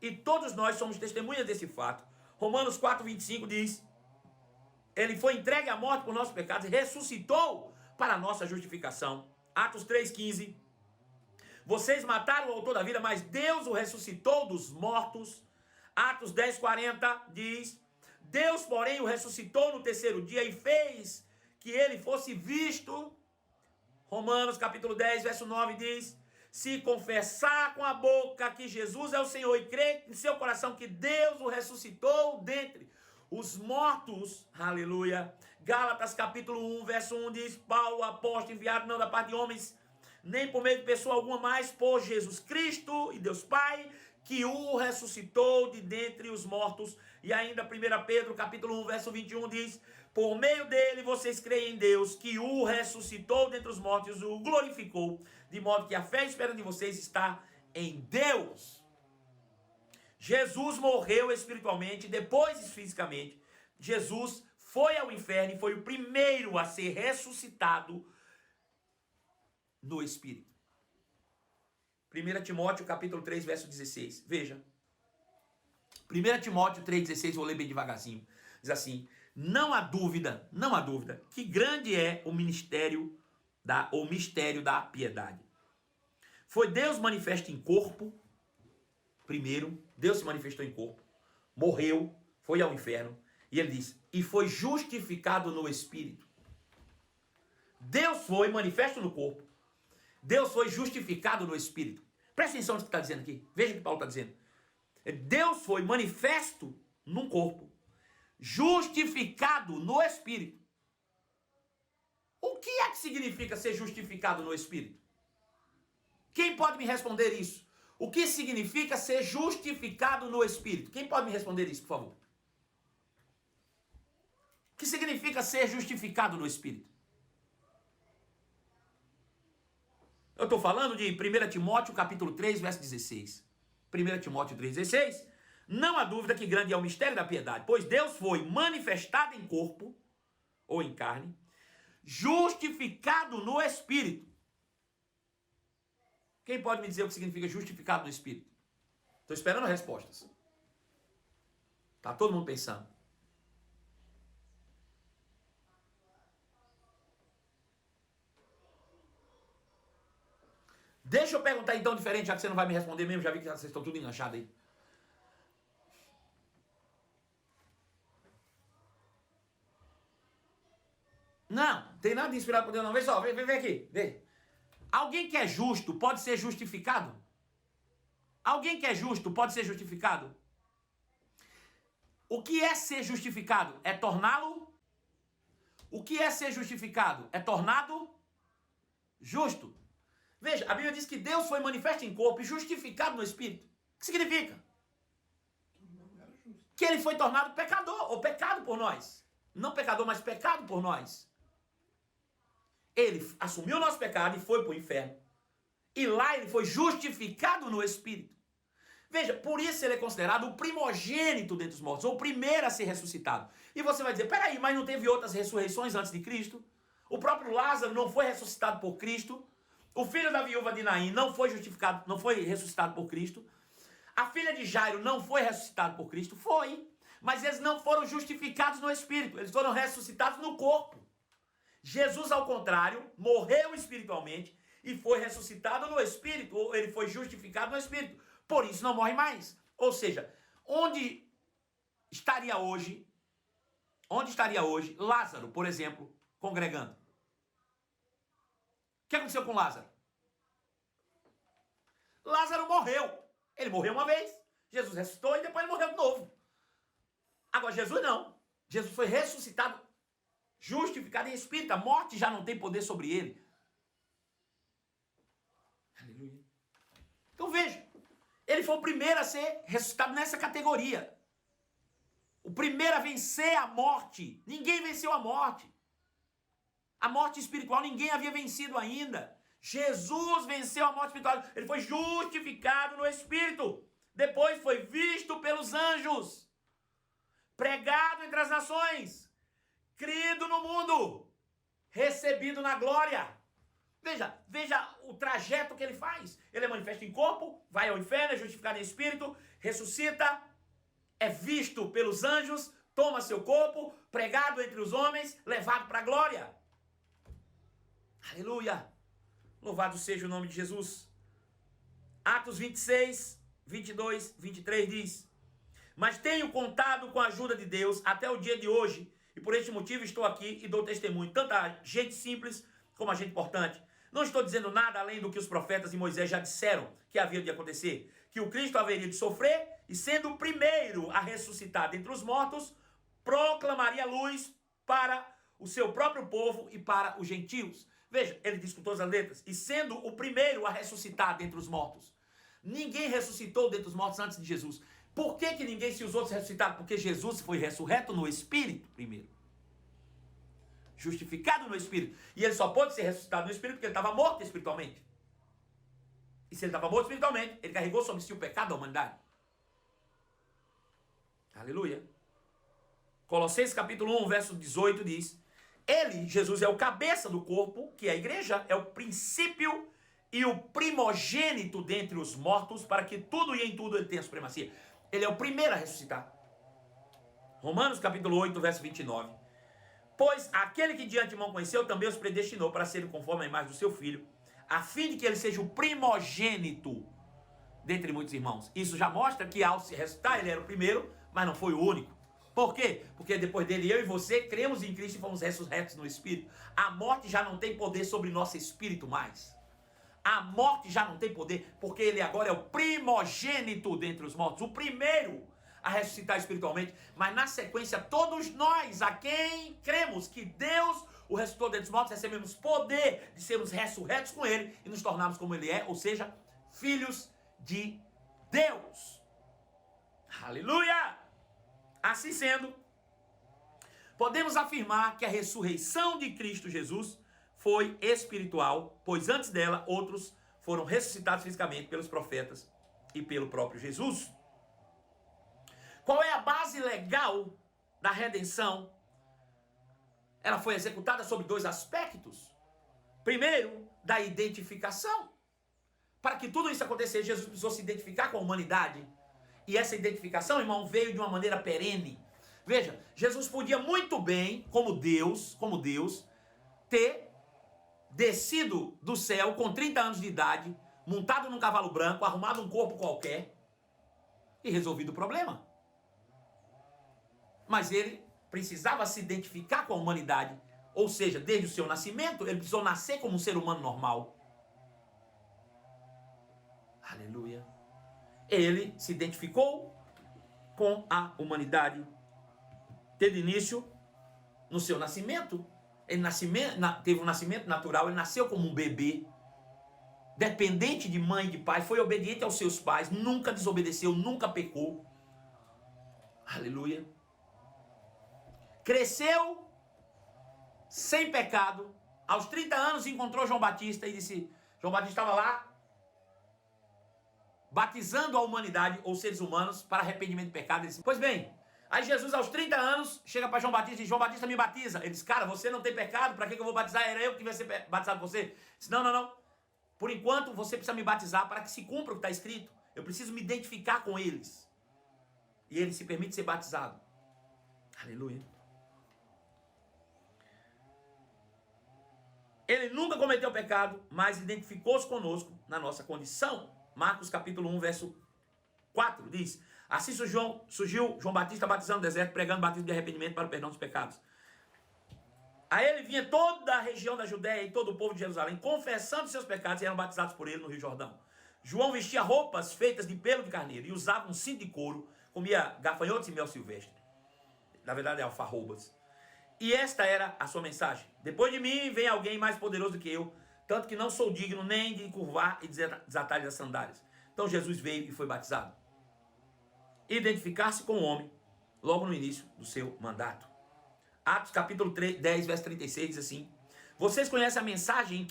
e todos nós somos testemunhas desse fato. Romanos 4, 25 diz, ele foi entregue à morte por nossos pecados e ressuscitou para a nossa justificação. Atos 3, 15. Vocês mataram o autor da vida, mas Deus o ressuscitou dos mortos. Atos 10, 40 diz, Deus, porém, o ressuscitou no terceiro dia e fez que ele fosse visto. Romanos capítulo 10, verso 9 diz, se confessar com a boca que Jesus é o Senhor e crer em seu coração que Deus o ressuscitou dentre os mortos, aleluia. Gálatas capítulo 1, verso 1 diz, Paulo, apóstolo, enviado não da parte de homens, nem por meio de pessoa alguma, mas por Jesus Cristo e Deus Pai, que o ressuscitou de dentre os mortos. E ainda 1 Pedro capítulo 1, verso 21 diz, por meio dele vocês creem em Deus, que o ressuscitou dentre os mortos e o glorificou, de modo que a fé e a esperança de vocês está em Deus. Jesus morreu espiritualmente, depois fisicamente. Jesus foi ao inferno e foi o primeiro a ser ressuscitado no Espírito. 1 Timóteo capítulo 3, verso 16. Veja. 1 Timóteo 3,16, vou ler bem devagarzinho. Diz assim, não há dúvida, que grande é o mistério da piedade. Foi Deus manifesto em corpo, primeiro, Deus se manifestou em corpo, morreu, foi ao inferno, e ele diz, e foi justificado no Espírito. Deus foi manifesto no corpo, Deus foi justificado no Espírito. Presta atenção no que está dizendo aqui. Veja o que Paulo está dizendo. Deus foi manifesto num corpo, justificado no Espírito. O que é que significa ser justificado no Espírito? Quem pode me responder isso? O que significa ser justificado no Espírito? Quem pode me responder isso, por favor? O que significa ser justificado no Espírito? Eu estou falando de 1 Timóteo capítulo 3, verso 16. 1 Timóteo 3, 16. Não há dúvida que grande é o mistério da piedade, pois Deus foi manifestado em corpo, ou em carne, justificado no Espírito. Quem pode me dizer o que significa justificado no Espírito? Estou esperando respostas. Está todo mundo pensando. Deixa eu perguntar então diferente, já que você não vai me responder mesmo, já vi que vocês estão tudo enganchados aí. Não, tem nada de inspirado por Deus não. Vê só, vem aqui, vê. Alguém que é justo pode ser justificado? Alguém que é justo pode ser justificado? O que é ser justificado? É torná-lo? O que é ser justificado? É tornado justo. Veja, a Bíblia diz que Deus foi manifesto em corpo e justificado no Espírito. O que significa? Que ele foi tornado pecador, ou pecado por nós. Não pecador, mas pecado por nós. Ele assumiu o nosso pecado e foi para o inferno. E lá ele foi justificado no Espírito. Veja, por isso ele é considerado o primogênito dentre os mortos, ou o primeiro a ser ressuscitado. E você vai dizer, peraí, mas não teve outras ressurreições antes de Cristo? O próprio Lázaro não foi ressuscitado por Cristo? O filho da viúva de Naim não foi justificado, não foi ressuscitado por Cristo. A filha de Jairo não foi ressuscitada por Cristo, foi. Mas eles não foram justificados no espírito, eles foram ressuscitados no corpo. Jesus, ao contrário, morreu espiritualmente e foi ressuscitado no espírito, ou ele foi justificado no espírito. Por isso não morre mais. Ou seja, onde estaria hoje Lázaro, por exemplo, congregando? O que aconteceu com Lázaro? Lázaro morreu. Ele morreu uma vez, Jesus ressuscitou e depois ele morreu de novo. Agora Jesus não. Jesus foi ressuscitado, justificado em espírito. A morte já não tem poder sobre ele. Aleluia. Então veja, ele foi o primeiro a ser ressuscitado nessa categoria. O primeiro a vencer a morte. Ninguém venceu a morte. A morte espiritual ninguém havia vencido ainda. Jesus venceu a morte espiritual. Ele foi justificado no espírito. Depois foi visto pelos anjos. Pregado entre as nações. Crido no mundo. Recebido na glória. Veja o trajeto que ele faz. Ele é manifesto em corpo, vai ao inferno, é justificado em espírito, ressuscita, é visto pelos anjos, toma seu corpo, pregado entre os homens, levado para a glória. Aleluia! Louvado seja o nome de Jesus. Atos 26, 22, 23 diz: mas tenho contado com a ajuda de Deus até o dia de hoje, e por este motivo estou aqui e dou testemunho, tanto a gente simples como a gente importante. Não estou dizendo nada além do que os profetas e Moisés já disseram que havia de acontecer, que o Cristo haveria de sofrer e, sendo o primeiro a ressuscitar dentre os mortos, proclamaria luz para o seu próprio povo e para os gentios. Veja, ele diz com todas as letras, e sendo o primeiro a ressuscitar dentre os mortos. Ninguém ressuscitou dentre os mortos antes de Jesus. Por que ninguém se os outros ressuscitaram? Porque Jesus foi ressurreto no Espírito primeiro. Justificado no Espírito. E ele só pôde ser ressuscitado no Espírito porque ele estava morto espiritualmente. E se ele estava morto espiritualmente, ele carregou sobre si o pecado da humanidade. Aleluia. Colossenses capítulo 1, verso 18 diz: ele, Jesus, é o cabeça do corpo, que é a igreja, é o princípio e o primogênito dentre os mortos, para que tudo e em tudo ele tenha supremacia. Ele é o primeiro a ressuscitar. Romanos capítulo 8, verso 29. Pois aquele que de antemão conheceu também os predestinou para serem conforme a imagem do seu filho, a fim de que ele seja o primogênito dentre muitos irmãos. Isso já mostra que ao se ressuscitar ele era o primeiro, mas não foi o único. Por quê? Porque depois dele eu e você cremos em Cristo e fomos ressurretos no Espírito. A morte já não tem poder sobre nosso espírito mais. A morte já não tem poder, porque ele agora é o primogênito dentre os mortos, o primeiro a ressuscitar espiritualmente. Mas na sequência, todos nós a quem cremos que Deus o ressuscitou dentre os mortos, recebemos poder de sermos ressurretos com ele e nos tornarmos como ele é, ou seja, filhos de Deus. Aleluia! Assim sendo, podemos afirmar que a ressurreição de Cristo Jesus foi espiritual, pois antes dela outros foram ressuscitados fisicamente pelos profetas e pelo próprio Jesus. Qual é a base legal da redenção? Ela foi executada sobre dois aspectos. Primeiro, da identificação. Para que tudo isso acontecesse, Jesus precisou se identificar com a humanidade. E essa identificação, irmão, veio de uma maneira perene. Veja, Jesus podia muito bem, como Deus, ter descido do céu com 30 anos de idade, montado num cavalo branco, arrumado um corpo qualquer e resolvido o problema. Mas ele precisava se identificar com a humanidade. Ou seja, desde o seu nascimento, ele precisou nascer como um ser humano normal. Aleluia. Ele se identificou com a humanidade. Teve início no seu nascimento. Ele teve um nascimento natural, ele nasceu como um bebê. Dependente de mãe e de pai, foi obediente aos seus pais, nunca desobedeceu, nunca pecou. Aleluia. Cresceu sem pecado. Aos 30 anos encontrou João Batista e disse... João Batista estava lá batizando a humanidade, ou seres humanos, para arrependimento de pecado. Ele disse, pois bem, aí Jesus aos 30 anos chega para João Batista e diz, João Batista me batiza. Ele diz, cara, você não tem pecado, para que eu vou batizar? Era eu que devia ser batizado por você. Ele disse, não. Por enquanto, você precisa me batizar para que se cumpra o que está escrito. Eu preciso me identificar com eles. E ele se permite ser batizado. Aleluia. Ele nunca cometeu pecado, mas identificou-se conosco na nossa condição. Marcos capítulo 1, verso 4 diz: assim surgiu João Batista batizando no deserto, pregando batismo de arrependimento para o perdão dos pecados. A ele vinha toda a região da Judéia e todo o povo de Jerusalém, confessando seus pecados, e eram batizados por ele no Rio Jordão. João vestia roupas feitas de pelo de carneiro e usava um cinto de couro, comia gafanhotos e mel silvestre. Na verdade, alfarrobas. E esta era a sua mensagem: depois de mim vem alguém mais poderoso do que eu, tanto que não sou digno nem de curvar e desatar-lhe as sandálias. Então Jesus veio e foi batizado. Identificar-se com o homem logo no início do seu mandato. Atos capítulo 10, verso 36 diz assim: vocês conhecem a mensagem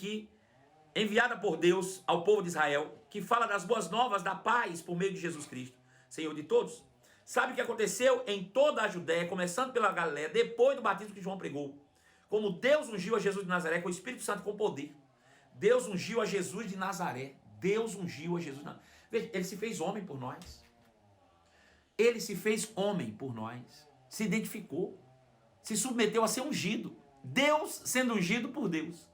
enviada por Deus ao povo de Israel, que fala das boas novas da paz por meio de Jesus Cristo, Senhor de todos. Sabe o que aconteceu em toda a Judéia, começando pela Galiléia, depois do batismo que João pregou? Como Deus ungiu a Jesus de Nazaré com o Espírito Santo com poder. Deus ungiu a Jesus de Nazaré. Deus ungiu a Jesus de Nazaré. Veja, ele se fez homem por nós. Ele se fez homem por nós. Se identificou. Se submeteu a ser ungido. Deus sendo ungido por Deus.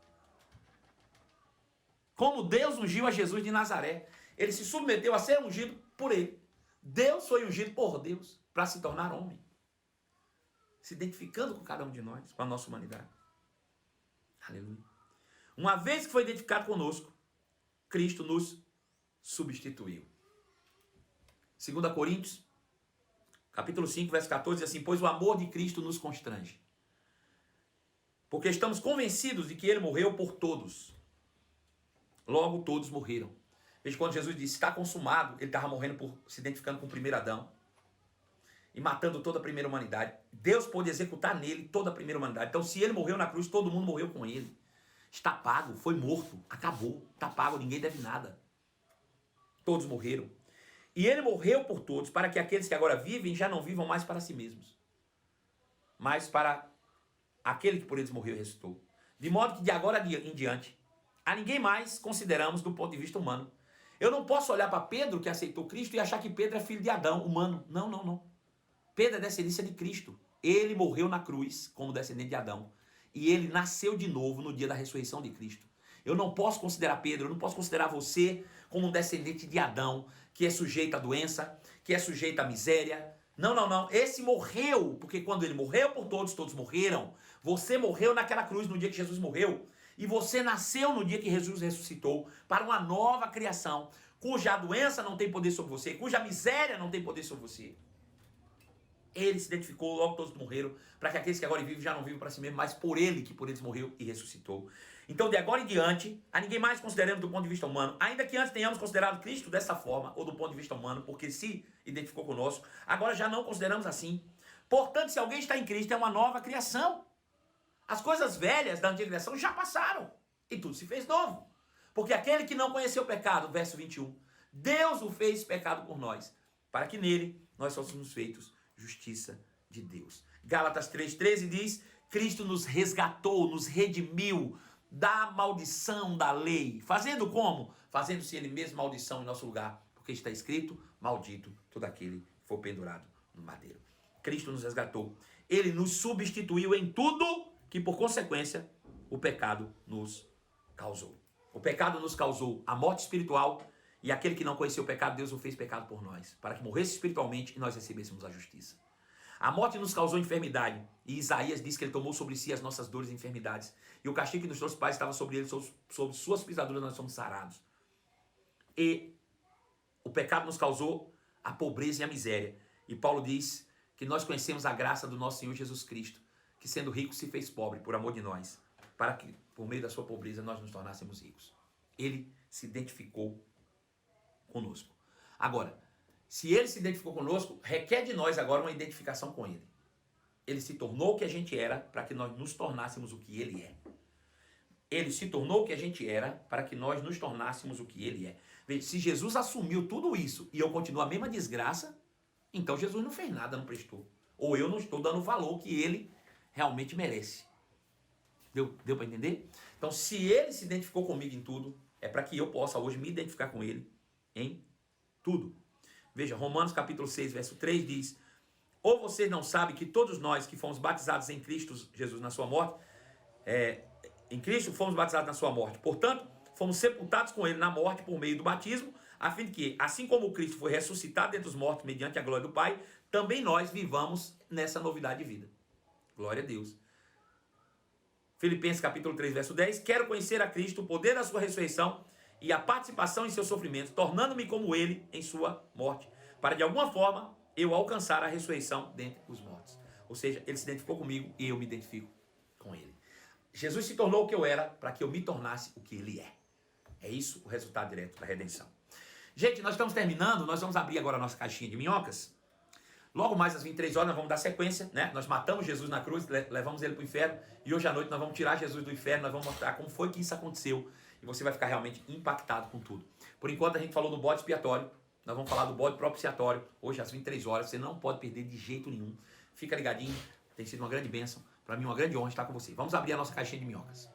Como Deus ungiu a Jesus de Nazaré. Ele se submeteu a ser ungido por ele. Deus foi ungido por Deus para se tornar homem. Se identificando com cada um de nós, com a nossa humanidade. Aleluia. Uma vez que foi identificado conosco, Cristo nos substituiu. 2 Coríntios, capítulo 5, verso 14, diz assim: pois o amor de Cristo nos constrange, porque estamos convencidos de que ele morreu por todos. Logo todos morreram. Veja, quando Jesus disse está consumado, ele estava morrendo se identificando com o primeiro Adão e matando toda a primeira humanidade. Deus pôde executar nele toda a primeira humanidade. Então, se ele morreu na cruz, todo mundo morreu com ele. Está pago, foi morto, acabou, está pago, ninguém deve nada. Todos morreram. E ele morreu por todos, para que aqueles que agora vivem já não vivam mais para si mesmos, mas para aquele que por eles morreu e ressuscitou. De modo que de agora em diante, a ninguém mais consideramos do ponto de vista humano. Eu não posso olhar para Pedro, que aceitou Cristo, e achar que Pedro é filho de Adão, humano. Não, não, não. Pedro é descendência de Cristo. Ele morreu na cruz como descendente de Adão. E ele nasceu de novo no dia da ressurreição de Cristo. Eu não posso considerar Pedro, eu não posso considerar você como um descendente de Adão, que é sujeito à doença, que é sujeito à miséria. Não, não, não. Esse morreu, porque quando ele morreu por todos, todos morreram. Você morreu naquela cruz no dia que Jesus morreu. E você nasceu no dia que Jesus ressuscitou para uma nova criação, cuja doença não tem poder sobre você, cuja miséria não tem poder sobre você. Ele se identificou, logo todos morreram, para que aqueles que agora vivem já não vivem para si mesmos, mas por ele que por eles morreu e ressuscitou. Então, de agora em diante, a ninguém mais consideramos do ponto de vista humano, ainda que antes tenhamos considerado Cristo dessa forma, ou do ponto de vista humano, porque se identificou conosco, agora já não consideramos assim. Portanto, se alguém está em Cristo, é uma nova criação. As coisas velhas da antiga criação já passaram, e tudo se fez novo. Porque aquele que não conheceu o pecado, verso 21, Deus o fez pecado por nós, para que nele nós fôssemos feitos justiça de Deus. Gálatas 3,13 diz: Cristo nos resgatou, nos redimiu da maldição da lei. Fazendo como? Fazendo-se ele mesmo maldição em nosso lugar, porque está escrito: maldito todo aquele que for pendurado no madeiro. Cristo nos resgatou. Ele nos substituiu em tudo que, por consequência, o pecado nos causou. O pecado nos causou a morte espiritual, e aquele que não conheceu o pecado, Deus o fez pecado por nós, para que morresse espiritualmente e nós recebêssemos a justiça. A morte nos causou enfermidade, e Isaías diz que ele tomou sobre si as nossas dores e enfermidades, e o castigo que nos trouxe paz estava sobre ele, sobre suas pisaduras nós somos sarados. E o pecado nos causou a pobreza e a miséria, e Paulo diz que nós conhecemos a graça do nosso Senhor Jesus Cristo, que sendo rico se fez pobre por amor de nós, para que por meio da sua pobreza nós nos tornássemos ricos. Ele se identificou conosco. Agora, se ele se identificou conosco, requer de nós agora uma identificação com ele. Ele se tornou o que a gente era para que nós nos tornássemos o que ele é. Ele se tornou o que a gente era para que nós nos tornássemos o que ele é. Veja, se Jesus assumiu tudo isso e eu continuo a mesma desgraça, então Jesus não fez nada, não prestou. Ou eu não estou dando o valor que ele realmente merece. Deu para entender? Então, se ele se identificou comigo em tudo, é para que eu possa hoje me identificar com ele em tudo. Veja, Romanos capítulo 6, verso 3 diz: ou vocês não sabem que todos nós que fomos batizados em Cristo Jesus na sua morte, em Cristo fomos batizados na sua morte, portanto, fomos sepultados com ele na morte por meio do batismo, a fim de que, assim como Cristo foi ressuscitado dentre os mortos mediante a glória do Pai, também nós vivamos nessa novidade de vida. Glória a Deus. Filipenses capítulo 3, verso 10, quero conhecer a Cristo, o poder da sua ressurreição e a participação em seus sofrimentos, tornando-me como ele em sua morte, para de alguma forma eu alcançar a ressurreição dentre os mortos. Ou seja, ele se identificou comigo e eu me identifico com ele. Jesus se tornou o que eu era para que eu me tornasse o que ele é. É isso o resultado direto da redenção. Gente, nós estamos terminando, nós vamos abrir agora a nossa caixinha de minhocas. Logo mais às 23 horas nós vamos dar sequência, né? Nós matamos Jesus na cruz, levamos ele para o inferno e hoje à noite nós vamos tirar Jesus do inferno, nós vamos mostrar como foi que isso aconteceu e você vai ficar realmente impactado com tudo. Por enquanto a gente falou do bode expiatório, nós vamos falar do bode propiciatório hoje às 23 horas, você não pode perder de jeito nenhum. Fica ligadinho, tem sido uma grande bênção, para mim uma grande honra estar com você. Vamos abrir a nossa caixinha de minhocas.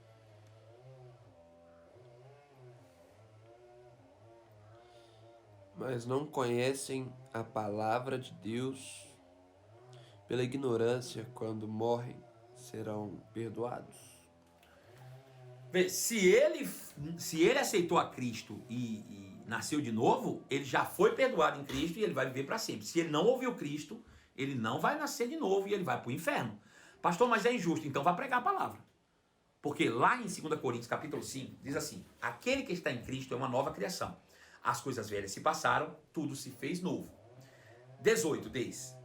Mas não conhecem a palavra de Deus, pela ignorância, quando morrem, serão perdoados. Se ele aceitou a Cristo e nasceu de novo, ele já foi perdoado em Cristo e ele vai viver para sempre. Se ele não ouviu Cristo, ele não vai nascer de novo e ele vai para o inferno. Pastor, mas é injusto, então vai pregar a palavra. Porque lá em 2 Coríntios capítulo 5, diz assim: aquele que está em Cristo é uma nova criação. As coisas velhas se passaram, tudo se fez novo. 18 diz,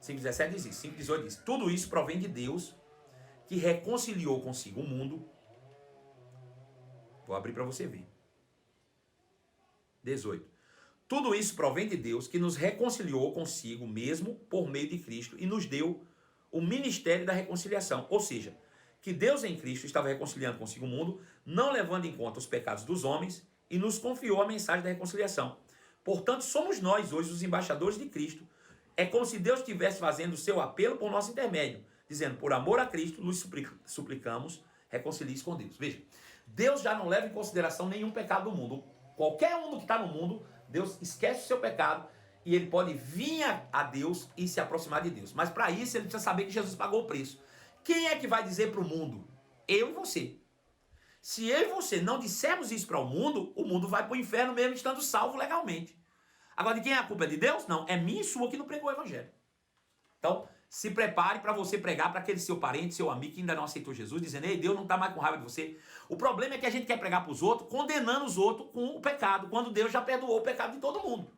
5,17 diz isso, 5,18 diz: tudo isso provém de Deus, que reconciliou consigo o mundo. Vou abrir para você ver. 18. Tudo isso provém de Deus, que nos reconciliou consigo mesmo por meio de Cristo e nos deu o ministério da reconciliação. Ou seja, que Deus em Cristo estava reconciliando consigo o mundo, não levando em conta os pecados dos homens, e nos confiou a mensagem da reconciliação. Portanto, somos nós hoje os embaixadores de Cristo. É como se Deus estivesse fazendo o seu apelo por nosso intermédio, dizendo: por amor a Cristo, nos suplicamos, reconcilie-se com Deus. Veja, Deus já não leva em consideração nenhum pecado do mundo. Qualquer um que está no mundo, Deus esquece o seu pecado e ele pode vir a Deus e se aproximar de Deus. Mas para isso ele precisa saber que Jesus pagou o preço. Quem é que vai dizer para o mundo? Eu e você. Se eu e você não dissermos isso para o mundo vai para o inferno mesmo estando salvo legalmente. Agora, de quem é a culpa? É de Deus? Não, é minha e sua que não pregou o evangelho. Então, se prepare para você pregar para aquele seu parente, seu amigo que ainda não aceitou Jesus, dizendo: ei, Deus não está mais com raiva de você. O problema é que a gente quer pregar para os outros, condenando os outros com o pecado, quando Deus já perdoou o pecado de todo mundo.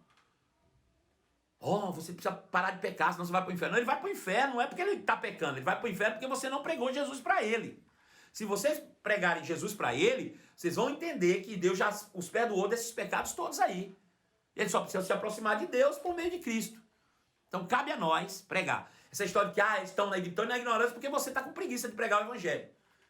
Você precisa parar de pecar, senão você vai para o inferno. Não, ele vai para o inferno, não é porque ele está pecando, ele vai para o inferno porque você não pregou Jesus para ele. Se vocês pregarem Jesus para ele, vocês vão entender que Deus já os perdoou desses pecados todos aí. Ele só precisa se aproximar de Deus por meio de Cristo. Então cabe a nós pregar. Essa história de que eles estão na ignorância porque você está com preguiça de pregar o evangelho.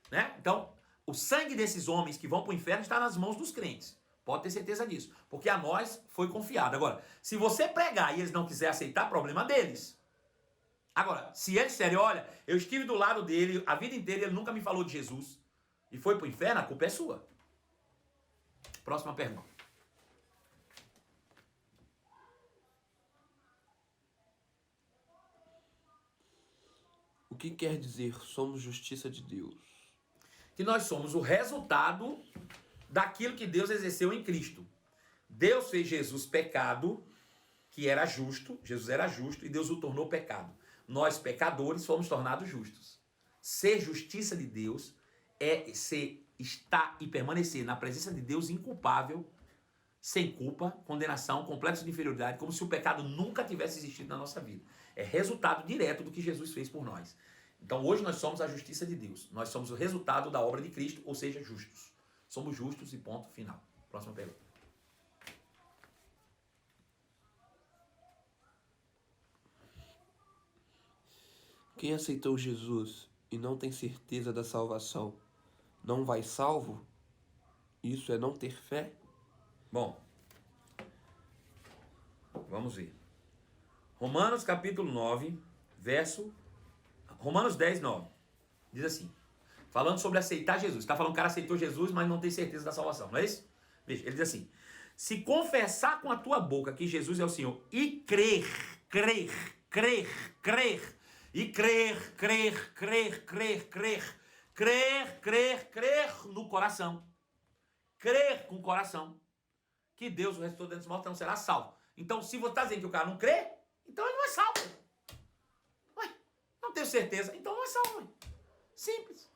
Né? Então, o sangue desses homens que vão para o inferno está nas mãos dos crentes. Pode ter certeza disso. Porque a nós foi confiado. Agora, se você pregar e eles não quiserem aceitar, problema deles. Agora, se eles disserem: olha, eu estive do lado dele a vida inteira, ele nunca me falou de Jesus, e foi para o inferno, a culpa é sua. Próxima pergunta. O que quer dizer somos justiça de Deus? Que nós somos o resultado daquilo que Deus exerceu em Cristo. Deus fez Jesus pecado, que era justo, Jesus era justo, e Deus o tornou pecado. Nós, pecadores, fomos tornados justos. Ser justiça de Deus é estar e permanecer na presença de Deus inculpável, sem culpa, condenação, complexo de inferioridade, como se o pecado nunca tivesse existido na nossa vida. É resultado direto do que Jesus fez por nós. Então hoje nós somos a justiça de Deus. Nós somos o resultado da obra de Cristo, ou seja, justos. Somos justos e ponto final. Próxima pergunta. Quem aceitou Jesus e não tem certeza da salvação, não vai salvo? Isso é não ter fé? Bom, vamos ver. Romanos capítulo 9, Romanos 10, 9. Diz assim, falando sobre aceitar Jesus. Está falando que o cara aceitou Jesus, mas não tem certeza da salvação, não é isso? Veja, ele diz assim: se confessar com a tua boca que Jesus é o Senhor e crer no coração, crer com o coração, que Deus o ressuscitou dentre os mortos, não será salvo. Então, se você está dizendo que o cara não crê, então ele não é salvo. Ué, não tenho certeza, então não é salvo. Ué. Simples.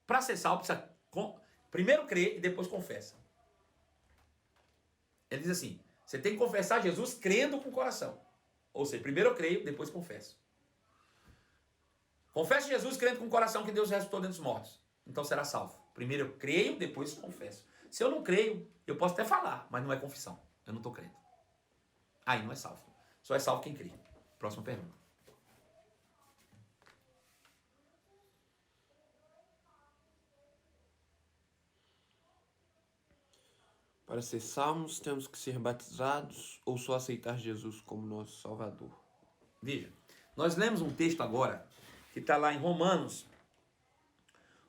Para ser salvo, precisa primeiro crer e depois confessa. Ele diz assim: você tem que confessar Jesus crendo com o coração. Ou seja, primeiro eu creio, depois confesso. Confesse Jesus crendo com o coração que Deus ressuscitou dentre os mortos. Então será salvo. Primeiro eu creio, depois confesso. Se eu não creio, eu posso até falar, mas não é confissão. Eu não estou crendo. Aí não é salvo. Só é salvo quem crê. Próxima pergunta. Para ser salvos, temos que ser batizados ou só aceitar Jesus como nosso Salvador? Veja, nós lemos um texto agora que está lá em Romanos.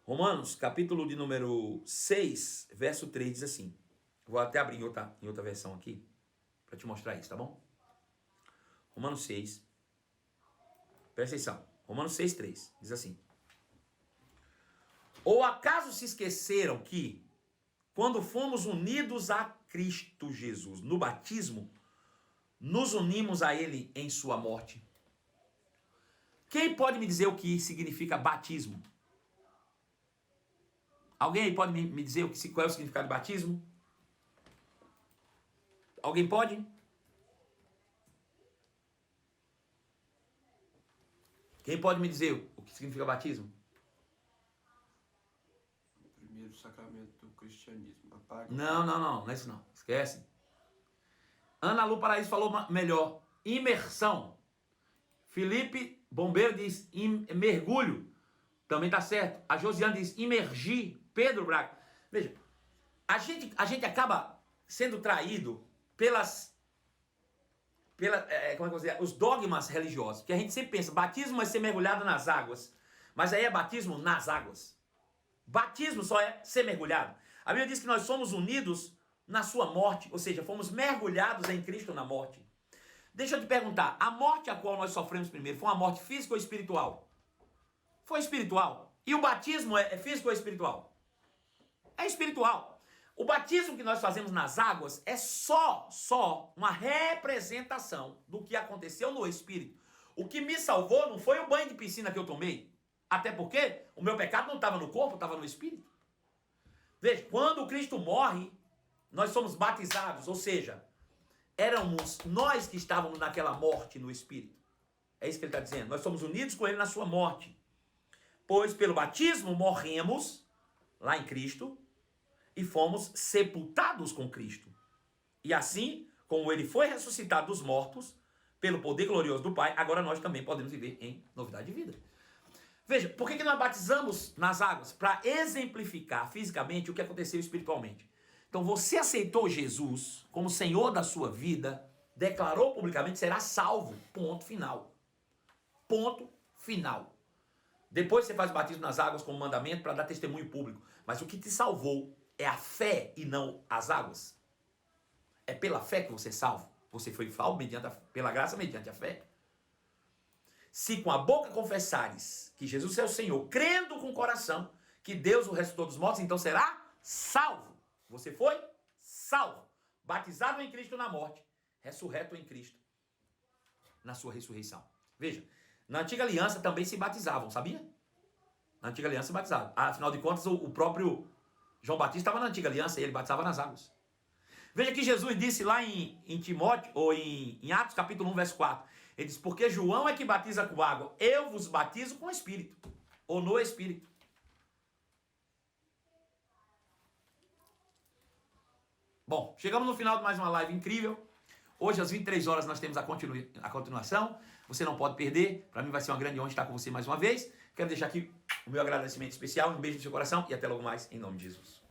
Romanos, capítulo de número 6, verso 3, diz assim. Vou até abrir em outra versão aqui, para te mostrar isso, tá bom? Romanos 6, presta atenção. Romanos 6, 3, diz assim. Ou acaso se esqueceram que, quando fomos unidos a Cristo Jesus no batismo, nos unimos a Ele em sua morte? Quem pode me dizer o que significa batismo? Alguém aí pode me dizer qual é o significado de batismo? Alguém pode? Quem pode me dizer o que significa batismo? O primeiro sacramento do cristianismo. Apaga. Não é isso não. Esquece. Ana Lu Paraíso falou melhor. Imersão. Felipe Bombeiro diz mergulho. Também tá certo. A Josiane diz imergir. Pedro Braga. Veja, a gente acaba sendo traído como é que eu vou dizer, os dogmas religiosos. Porque a gente sempre pensa, batismo é ser mergulhado nas águas. Mas aí é batismo nas águas. Batismo só é ser mergulhado. A Bíblia diz que nós somos unidos na sua morte, ou seja, fomos mergulhados em Cristo na morte. Deixa eu te perguntar, a morte a qual nós sofremos primeiro foi uma morte física ou espiritual? Foi espiritual. E o batismo é físico ou espiritual? É espiritual. O batismo que nós fazemos nas águas é só uma representação do que aconteceu no Espírito. O que me salvou não foi o banho de piscina que eu tomei. Até porque o meu pecado não estava no corpo, estava no Espírito. Veja, quando Cristo morre, nós somos batizados, ou seja, éramos nós que estávamos naquela morte no Espírito. É isso que ele está dizendo. Nós somos unidos com ele na sua morte. Pois pelo batismo morremos lá em Cristo e fomos sepultados com Cristo. E assim, como ele foi ressuscitado dos mortos, pelo poder glorioso do Pai, agora nós também podemos viver em novidade de vida. Veja, por que nós batizamos nas águas? Para exemplificar fisicamente o que aconteceu espiritualmente. Então você aceitou Jesus como Senhor da sua vida, declarou publicamente, será salvo. Ponto final. Ponto final. Depois você faz o batismo nas águas como mandamento para dar testemunho público. Mas o que te salvou é a fé e não as águas. É pela fé que você é salvo. Você foi salvo pela graça mediante a fé. Se com a boca confessares que Jesus é o Senhor, crendo com o coração que Deus o ressuscitou dos mortos, então será salvo. Você foi salvo. Batizado em Cristo na morte, ressurreto em Cristo na sua ressurreição. Veja, na antiga aliança também se batizavam, sabia? Na antiga aliança se batizavam. Afinal de contas, o próprio João Batista estava na antiga aliança e ele batizava nas águas. Veja que Jesus disse lá em Timóteo, ou em Atos capítulo 1, verso 4. Ele diz, porque João é que batiza com água, eu vos batizo com o Espírito, ou no Espírito. Bom, chegamos no final de mais uma live incrível. Hoje às 23 horas nós temos a continuação. Você não pode perder. Para mim vai ser uma grande honra estar com você mais uma vez. Quero deixar aqui o meu agradecimento especial, um beijo no seu coração e até logo mais em nome de Jesus.